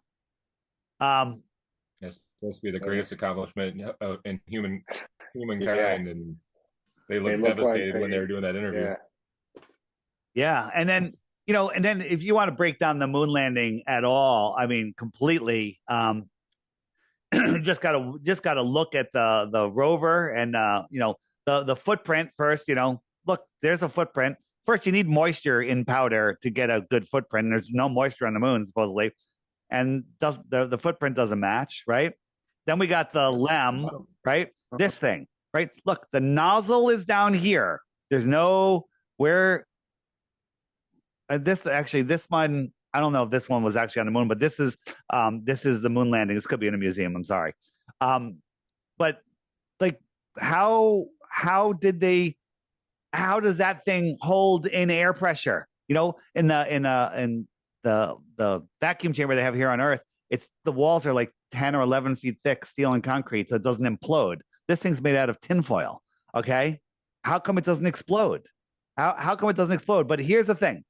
It's supposed to be the greatest accomplishment in humankind, and they looked devastated when they were doing that interview. Yeah. And then, you know, if you want to break down the moon landing at all, I mean, completely, just gotta look at the rover and you know, the footprint first. You know, look, there's a footprint. First, you need moisture in powder to get a good footprint. There's no moisture on the moon, supposedly, and the footprint doesn't match, right? Then we got the LEM, right? This thing, right? Look, the nozzle is down here. There's no where. This one, I don't know if this one was actually on the moon, but this is the moon landing. This could be in a museum. I'm sorry, but like, how does that thing hold in air pressure? You know, in the vacuum chamber they have here on Earth, the walls are like 10 or 11 feet thick, steel and concrete, so it doesn't implode. This thing's made out of tinfoil. Okay, how come it doesn't explode? How come it doesn't explode? But here's the thing.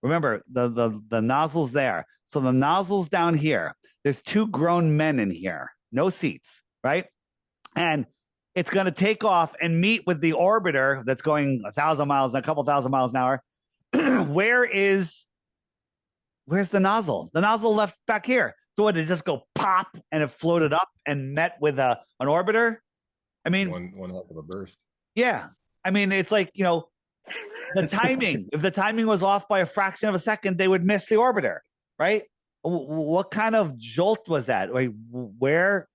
Remember, the nozzle's there. So the nozzle's down here. There's two grown men in here, no seats, right? And it's going to take off and meet with the orbiter that's going a couple thousand miles an hour. Where's the nozzle? The nozzle left back here. So what, did it just go pop and it floated up and met with an orbiter? I mean, one heck of a burst. Yeah. I mean, it's like, you know, the timing, if the timing was off by a fraction of a second, they would miss the orbiter, right? What kind of jolt was that? Like, where?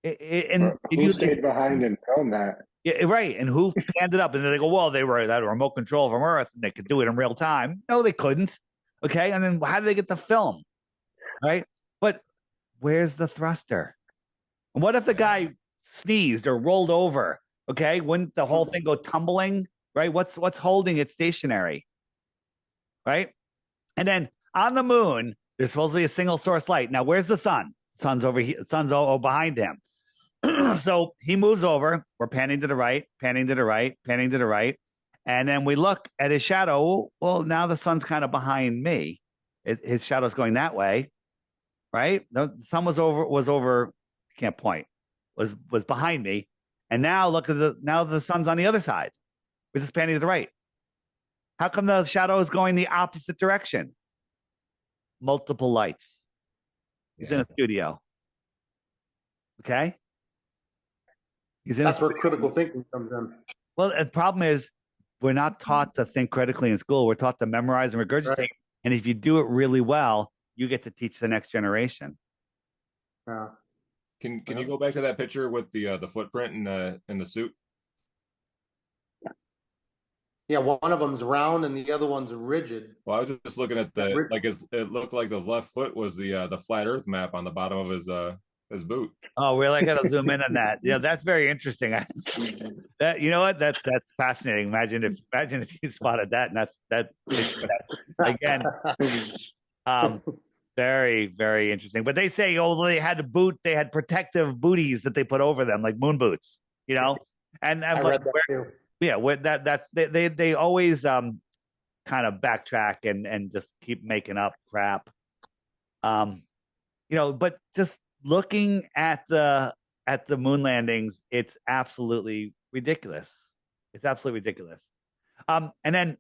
Who stayed behind and filmed that? Yeah, right. And who panned it up? And then they go, well, they were at remote control from Earth, and they could do it in real time. No, they couldn't. Okay. And then how did they get the film? Right. But where's the thruster? And what if the guy sneezed or rolled over Okay, wouldn't the whole thing go tumbling? Right? What's holding it stationary? Right? And then on the moon, there's supposed to be a single source light. Now, where's the sun? Sun's over here. Sun's behind him. So he moves over. We're panning to the right, panning to the right, panning to the right. And then we look at his shadow. Well, now the sun's kind of behind me. His shadow's going that way, right? The sun was over. Can't point. Was behind me. And now look at the sun's on the other side. We're just panning to the right. How come the shadow is going the opposite direction? Multiple lights. He's in a studio. Okay. That's where critical thinking comes in. Well, the problem is we're not taught to think critically in school. We're taught to memorize and regurgitate. Right. And if you do it really well, you get to teach the next generation. Yeah. Can you go back to that picture with the footprint in the suit? Yeah, one of them's round and the other one's rigid. Well, I was just looking at it looked like the left foot was the flat Earth map on the bottom of his boot. Oh, really? I got to zoom in on that. Yeah, that's very interesting. That, you know what? That's fascinating. Imagine if you spotted that, and that again. Very, very interesting. But they say, they had protective booties that they put over them, like moon boots. You know, and I read that too. Yeah, they always kind of backtrack and just keep making up crap. But just looking at the moon landings, it's absolutely ridiculous. It's absolutely ridiculous. And then,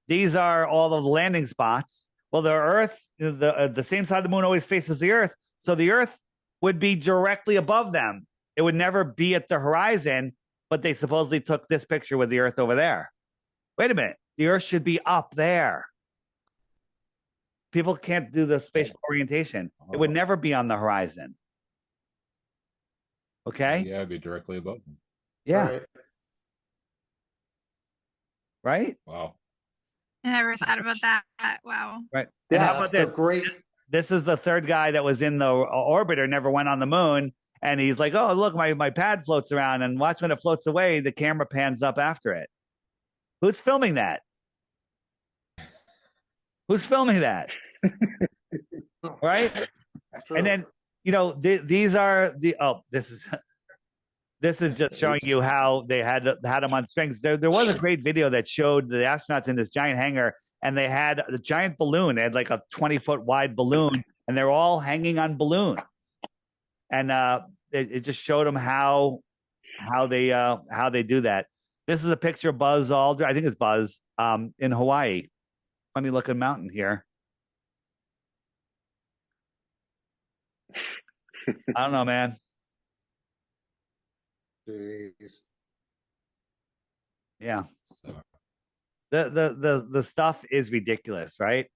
these are all of the landing spots. Well, the Earth, the same side of the moon always faces the Earth, so the Earth would be directly above them. It would never be at the horizon. But they supposedly took this picture with the Earth over there. Wait a minute. The Earth should be up there. People can't do the spatial orientation. It would never be on the horizon. Okay? Yeah, it'd be directly above them. Yeah. Right? Wow. I never thought about that. Wow. Right. Yeah, and how about this? Great. This is the third guy that was in the orbiter, never went on the moon. And he's like, oh, look, my pad floats around, and watch when it floats away, the camera pans up after it. Who's filming that? Who's filming that? Right? And then, these are this is just showing you how they had them on strings. There was a great video that showed the astronauts in this giant hangar, and they had a giant balloon. They had like a 20-foot wide balloon, and they're all hanging on balloons. And it just showed them how they do that. This is a picture of Buzz Aldrin. I think it's Buzz in Hawaii. Funny looking mountain here. I don't know, man. Jeez. Yeah. The stuff is ridiculous, right?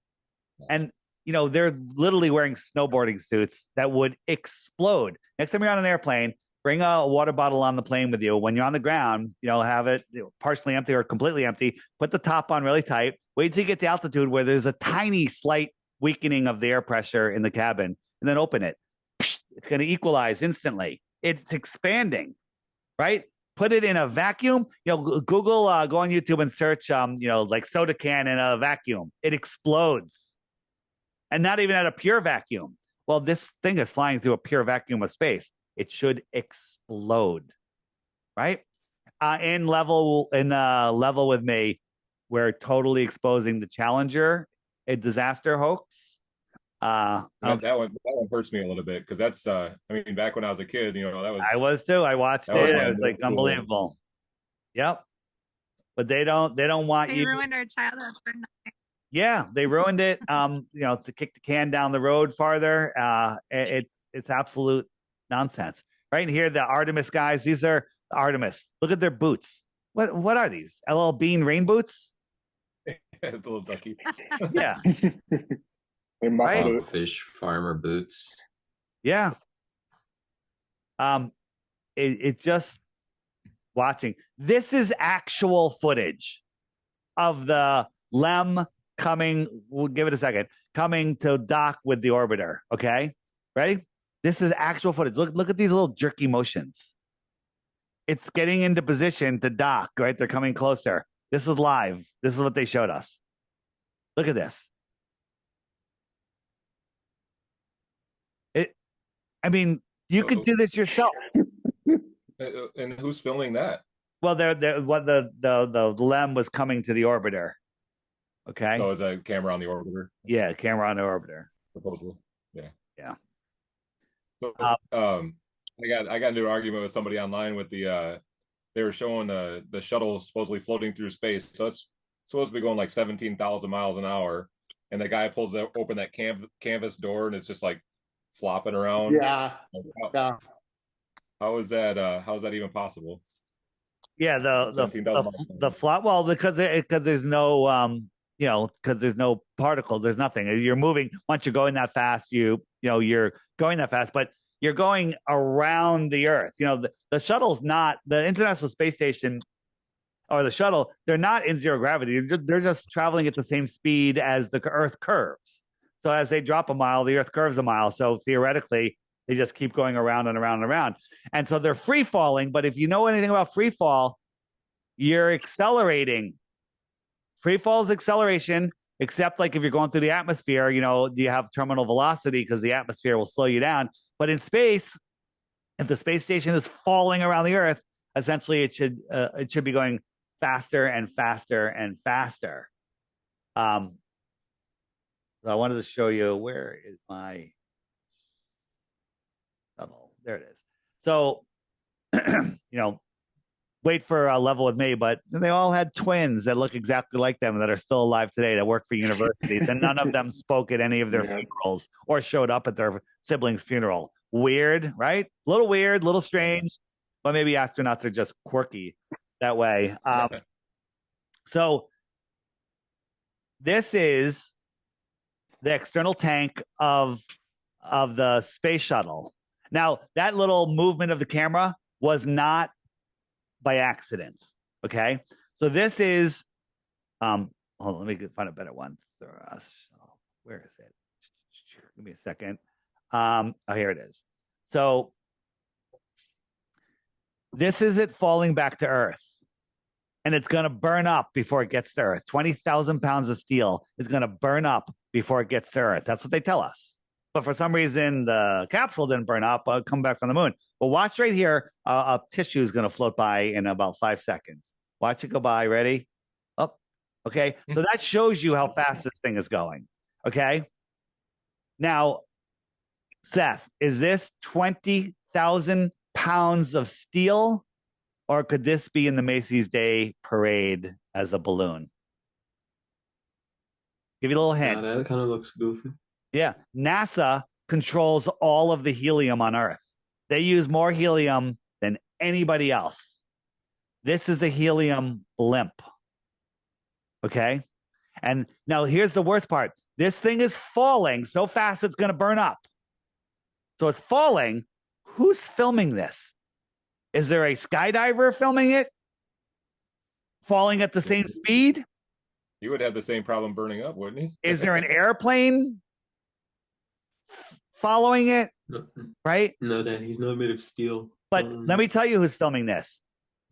And they're literally wearing snowboarding suits that would explode. Next time you're on an airplane, bring a water bottle on the plane with you. When you're on the ground, have it partially empty or completely empty. Put the top on really tight. Wait till you get to altitude where there's a tiny slight weakening of the air pressure in the cabin, and then open it. It's going to equalize instantly. It's expanding, right? Put it in a vacuum. Google, go on YouTube and search, like soda can in a vacuum. It explodes. And not even at a pure vacuum. Well, this thing is flying through a pure vacuum of space. It should explode, right? In level with me, we're totally exposing the Challenger, a disaster hoax. That one hurts me a little bit because that's back when I was a kid, that was. I was too. I watched it. It was like unbelievable. Yep. But they don't want you. They ruined our childhood for nothing. Yeah, they ruined it. To kick the can down the road farther. It's absolute nonsense. Right here, the Artemis guys. These are Artemis. Look at their boots. What are these? LL Bean rain boots? The little ducky. Yeah. Right? Fish farmer boots. Yeah. It just watching. This is actual footage of the LEM coming. We'll give it a second. Coming to dock with the orbiter. Okay, ready? This is actual footage. Look at these little jerky motions. it's getting into position to dock, right? They're coming closer. This is live. This is what they showed us. Look at this. I mean, you could do this yourself. And who's filming that? Well, what the LEM was coming to the orbiter. Okay. Oh, is a camera on the orbiter? Yeah, camera on the orbiter. Supposedly. Yeah. Yeah. So I got into an argument with somebody online with they were showing the shuttle supposedly floating through space. So it's supposed to be going like 17,000 miles an hour. And the guy pulls open that canvas door and it's just like flopping around. Yeah. How is that even possible? Yeah, the flop. Well, because there's no because there's no particle, there's nothing. You're moving once you're going that fast. You're going that fast, but you're going around the Earth. The shuttle's not the International Space Station or the shuttle. They're not in zero gravity. They're just traveling at the same speed as the Earth curves. So as they drop a mile, the Earth curves a mile. So theoretically, they just keep going around and around and around. And so they're free falling. But if you know anything about free fall, you're accelerating. Free fall is acceleration, except like if you're going through the atmosphere, you have terminal velocity because the atmosphere will slow you down. But in space, if the space station is falling around the Earth, essentially it should be going faster and faster and faster. So I wanted to show you, where is my shuttle? There it is. So, wait for a level with me, but they all had twins that look exactly like them that are still alive today that work for universities, and none of them spoke at any of their funerals or showed up at their sibling's funeral. Weird, right? A little weird, a little strange, but maybe astronauts are just quirky that way. So this is the external tank of the space shuttle. Now, that little movement of the camera was not by accident. Okay. So this is, hold on, let me find a better one for us. Where is it? Give me a second. Here it is. So this is it falling back to Earth. And it's going to burn up before it gets to Earth. 20,000 pounds of steel is going to burn up before it gets to Earth. That's what they tell us. But for some reason, the capsule didn't burn up. Come back from the moon. But watch right here. A tissue is going to float by in about 5 seconds. Watch it go by. Ready? Up. Okay. So that shows you how fast this thing is going. Okay. Now, Seth, is this 20,000 pounds of steel? Or could this be in the Macy's Day Parade as a balloon? Give you a little hint. That kind of looks goofy. Yeah. NASA controls all of the helium on Earth. They use more helium than anybody else. This is a helium blimp. Okay. And now here's the worst part. This thing is falling so fast it's going to burn up. So it's falling. Who's filming this? Is there a skydiver filming it? Falling at the same speed? He would have the same problem burning up, wouldn't he? Is there an airplane following it? No, right? No, Dad, he's not made of steel. But let me tell you who's filming this.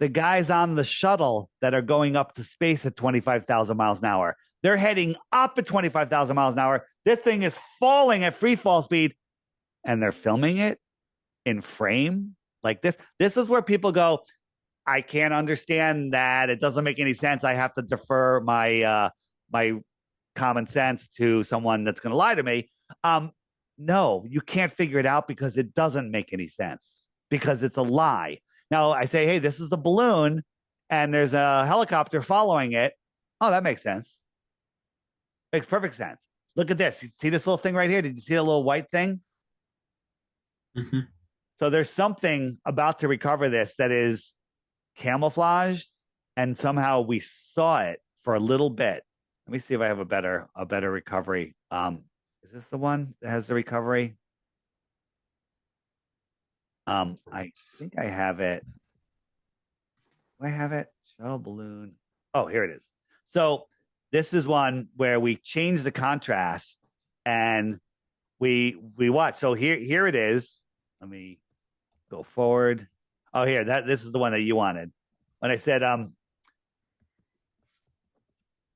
The guys on the shuttle that are going up to space at 25,000 miles an hour. They're heading up at 25,000 miles an hour. This thing is falling at free fall speed, and they're filming it in frame. Like this. This is where people go, I can't understand that. It doesn't make any sense. I have to defer my my common sense to someone that's going to lie to me. No, you can't figure it out because it doesn't make any sense because it's a lie. Now I say, hey, this is the balloon and there's a helicopter following it. Oh, that makes sense. Makes perfect sense. Look at this. You see this little thing right here? Did you see the little white thing? Mm-hmm. So there's something about to recover this that is camouflaged, and somehow we saw it for a little bit. Let me see if I have a better recovery. Is this the one that has the recovery? I think I have it. Do I have it? Shuttle balloon. Oh, here it is. So this is one where we change the contrast and we watch. So here it is. Let me go forward. Oh, here, this is the one that you wanted. When I said,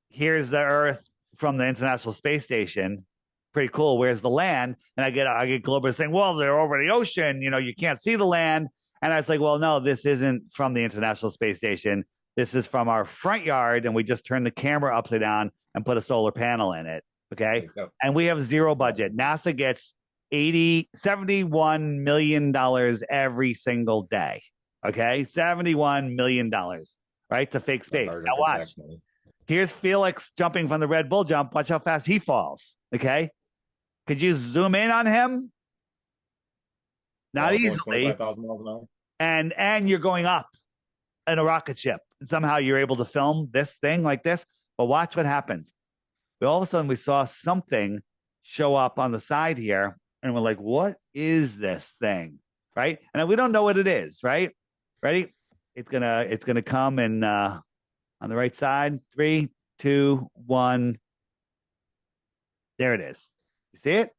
here's the Earth from the International Space Station. Pretty cool. Where's the land? And I get Glober saying, well, they're over the ocean. You know, you can't see the land. And I was like, well, no, this isn't from the International Space Station. This is from our front yard, and we just turned the camera upside down and put a solar panel in it. Okay. And we have zero budget. NASA gets $71 million every single day. Okay. $71 million, right? To fake space. Now watch. Here's Felix jumping from the Red Bull jump. Watch how fast he falls. Okay. Could you zoom in on him? Not easily. And you're going up in a rocket ship. And somehow you're able to film this thing like this. But watch what happens. All of a sudden we saw something show up on the side here. And we're like, what is this thing? Right? And we don't know what it is, right? Ready? It's gonna come and on the right side. 3, 2, 1. There it is. You see it?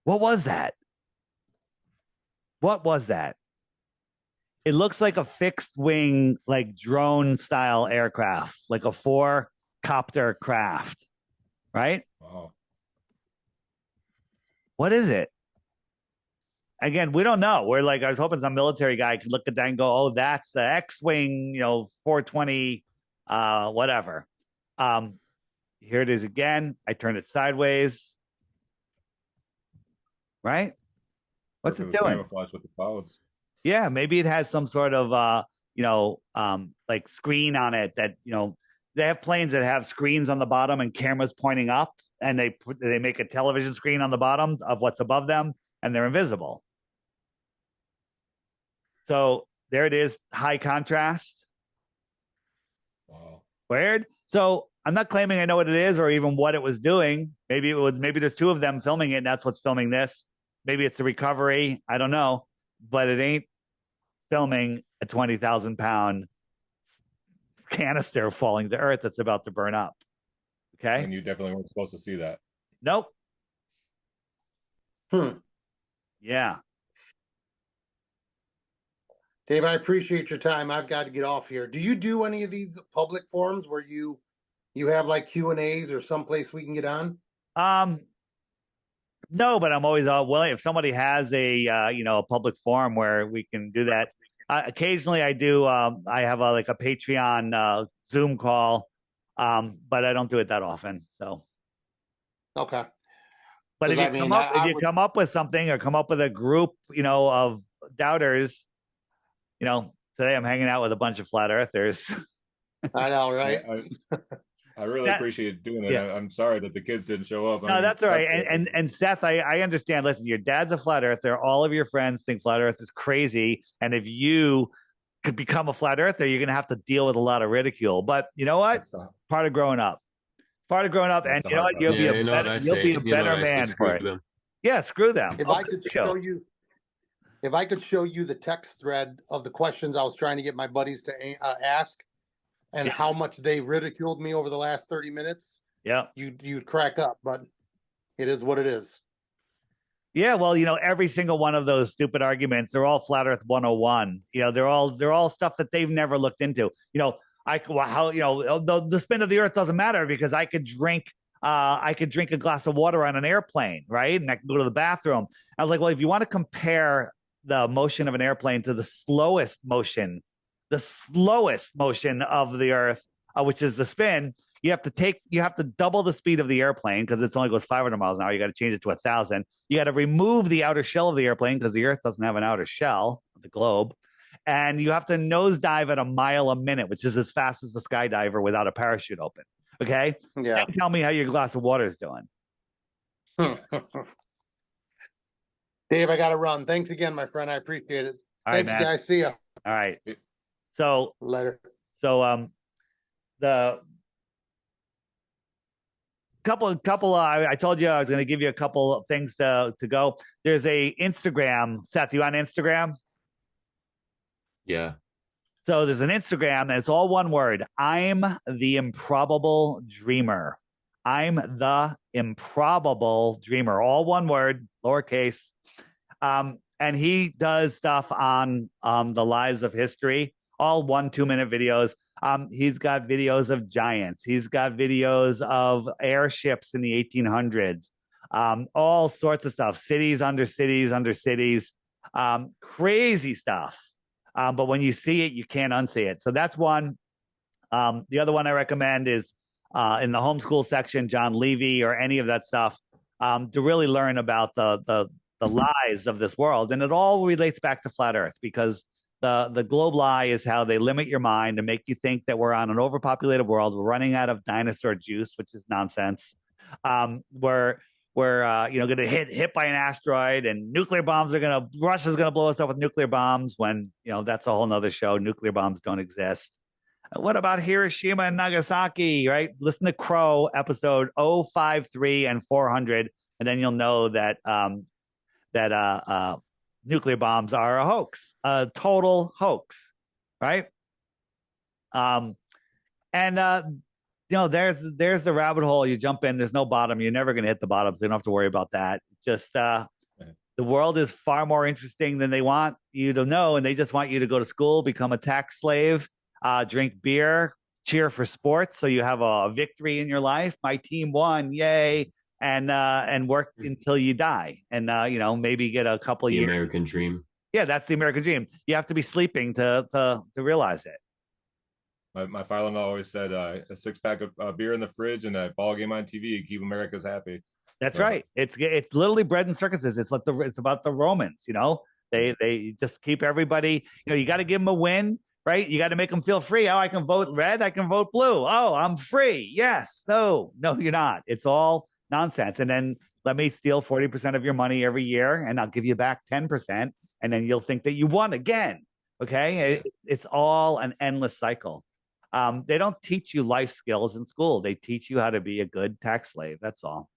What was that? What was that? It looks like a fixed wing, like drone style aircraft, like a 4-copter craft, right? Wow. What is it? Again, we don't know. We're like, I was hoping some military guy could look at that and go, oh, that's the X-wing, 420, whatever. Here it is again. I turned it sideways. Right? What's it doing? Camouflage with the clouds. Yeah, maybe it has some sort of like screen on it that, they have planes that have screens on the bottom and cameras pointing up, and they make a television screen on the bottom of what's above them, and they're invisible. So there it is, high contrast. Wow. Weird. So I'm not claiming I know what it is or even what it was doing. Maybe there's 2 of them filming it, and that's what's filming this. Maybe it's the recovery. I don't know, but it ain't filming a 20,000-pound canister falling to Earth that's about to burn up. Okay. And you definitely weren't supposed to see that. Nope. Yeah. Dave, I appreciate your time. I've got to get off here. Do you do any of these public forums where you have like Q&As or someplace we can get on? No, but I'm always willing. If somebody has a public forum where we can do that. Occasionally I do. I have a Patreon Zoom call, but I don't do it that often. So okay. But if you come up with something or come up with a group, of doubters, today I'm hanging out with a bunch of flat earthers. I know, right? I really appreciate doing it. Yeah. I'm sorry that the kids didn't show up. No, that's all right. And Seth, I understand. Listen, your dad's a flat earther. All of your friends think flat earth is crazy. And if you could become a flat earther, you're going to have to deal with a lot of ridicule. But you know what? Part of growing up. And you know what? You'll be a better man for it. Them. Yeah, screw them. If I could show you the text thread of the questions I was trying to get my buddies to ask, and how much they ridiculed me over the last 30 minutes. Yeah. You'd crack up, but it is what it is. Yeah, well, every single one of those stupid arguments, they're all flat earth 101. They're all stuff that they've never looked into. The spin of the earth doesn't matter because I could drink a glass of water on an airplane, right? And I can go to the bathroom. I was like, well, if you want to compare the motion of an airplane to the slowest motion of the earth, which is the spin, you have to double the speed of the airplane because it only goes 500 miles an hour. You got to change it to 1,000. You got to remove the outer shell of the airplane because the earth doesn't have an outer shell, the globe. And you have to nosedive at 1 mile a minute, which is as fast as a skydiver without a parachute open. Okay. Yeah. Now tell me how your glass of water is doing. Dave, I got to run. Thanks again, my friend. I appreciate it. Thanks, guys. See ya. All right. So later. So the couple I told you I was going to give you a couple of things to go. There's a Instagram. Seth, you on Instagram? Yeah. So there's an Instagram and it's all one word. I'm the improbable dreamer. I'm the improbable dreamer. All one word, lowercase. and he does stuff on the lies of history, all 1-2 minute videos. He's got videos of giants. He's got videos of airships in the 1800s, all sorts of stuff, cities under cities under cities, crazy stuff. But when you see it, you can't unsee it. So that's one. The other one I recommend is in the homeschool section, John Levy or any of that stuff, to really learn about the lies of this world. And it all relates back to flat Earth, because the globe lie is how they limit your mind to make you think that we're on an overpopulated world. We're running out of dinosaur juice, which is nonsense. We're going to hit by an asteroid, and nuclear bombs Russia's going to blow us up with nuclear bombs, when, that's a whole nother show. Nuclear bombs don't exist. What about Hiroshima and Nagasaki, right? Listen to Crow episode 053 and 400, and then you'll know that nuclear bombs are a hoax, a total hoax, right? There's the rabbit hole. You jump in, there's no bottom. You're never going to hit the bottom, so you don't have to worry about that. Just the world is far more interesting than they want you to know, and they just want you to go to school, become a tax slave, drink beer, cheer for sports, so you have a victory in your life. My team won, yay! And work until you die, and maybe get a couple the years. American dream. Yeah, that's the American dream. You have to be sleeping to realize it. My father-in-law always said, a 6-pack of beer in the fridge and a ball game on TV, keep Americans happy. That's right. It's literally bread and circuses. It's about the Romans. They just keep everybody. You got to give them a win. Right? You got to make them feel free. Oh, I can vote red. I can vote blue. Oh, I'm free. Yes. No, you're not. It's all nonsense. And then let me steal 40% of your money every year, and I'll give you back 10%. And then you'll think that you won again. Okay. It's all an endless cycle. They don't teach you life skills in school. They teach you how to be a good tax slave. That's all.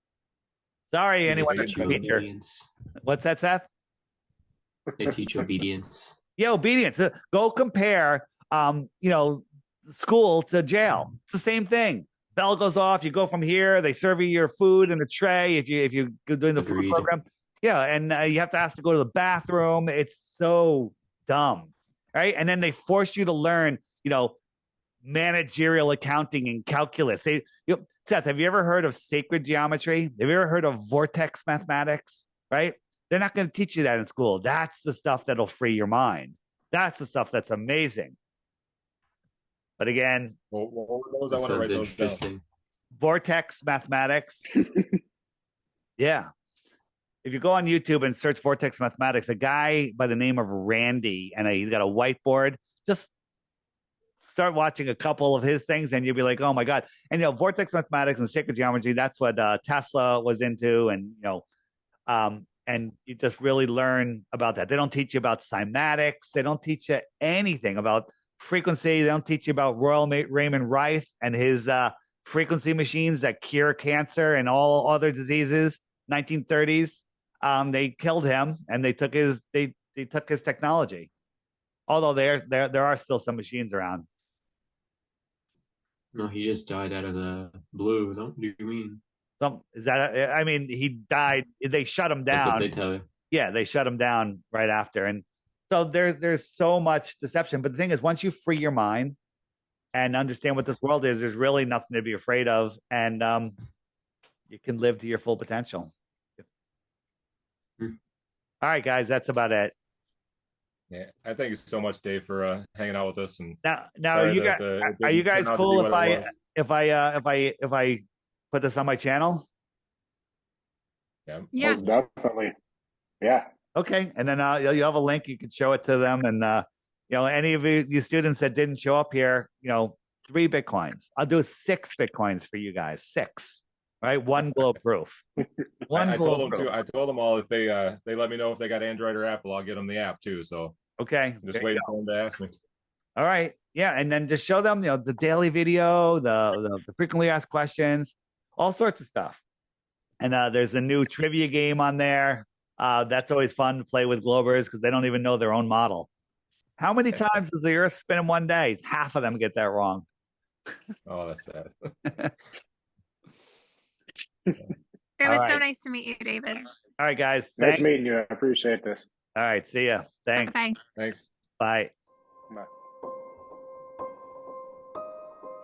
Sorry, anyone. What's that, Seth? They teach obedience. Yeah, obedience. Go compare, school to jail. It's the same thing. Bell goes off. You go from here. They serve you your food in a tray. If you're doing the food program, yeah, and you have to ask to go to the bathroom. It's so dumb, right? And then they force you to learn, managerial accounting and calculus. Seth, have you ever heard of sacred geometry? Have you ever heard of vortex mathematics? Right? They're not going to teach you that in school. That's the stuff that'll free your mind. That's the stuff that's amazing. But again, I want to write those down. Vortex mathematics. Yeah. If you go on YouTube and search vortex mathematics, a guy by the name of Randy, and he's got a whiteboard, just start watching a couple of his things and you'll be like, oh my God. And, vortex mathematics and sacred geometry, that's what Tesla was into. And you just really learn about that. They don't teach you about cymatics. They don't teach you anything about frequency. They don't teach you about Raymond Reif and his frequency machines that cure cancer and all other diseases. 1930s, they killed him and they took his technology. Although there are still some machines around. No, he just died out of the blue. Don't do you mean? He died. They shut him down. That's what they tell you. Yeah, they shut him down right after. And so there's so much deception. But the thing is, once you free your mind and understand what this world is, there's really nothing to be afraid of. And you can live to your full potential. All right, guys, that's about it. Yeah, I thank you so much, Dave, for hanging out with us. And now are you guys cool if I put this on my channel? Yeah. Definitely. Yeah. Okay. And then you have a link. You can show it to them. And, any of you students that didn't show up here, 3 Bitcoins. I'll do 6 Bitcoins for you guys. 6, right? 1 glow proof. I told them too. I told them all if they let me know if they got Android or Apple, I'll get them the app too. So okay. I'm just waiting for them to ask me. All right. Yeah. And then just show them, the daily video, the frequently asked questions, all sorts of stuff. And there's a new trivia game on there. That's always fun to play with Globers because they don't even know their own model. How many times does the Earth spin in one day? Half of them get that wrong. Oh, that's sad. It was so nice to meet you, David. All right, guys. Nice meeting you. I appreciate this. All right. See ya. Thanks. Bye. Thanks. Bye. Bye.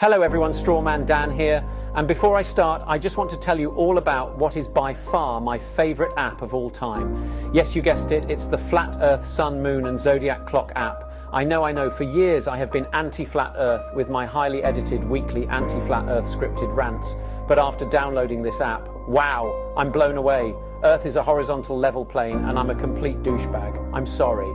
Hello everyone, Strawman Dan here, and before I start I just want to tell you all about what is by far my favourite app of all time. Yes, you guessed it, it's the Flat Earth, Sun, Moon and Zodiac Clock app. I know, for years I have been anti-Flat Earth with my highly edited weekly anti-Flat Earth scripted rants, but after downloading this app, wow, I'm blown away. Earth is a horizontal level plane and I'm a complete douchebag. I'm sorry.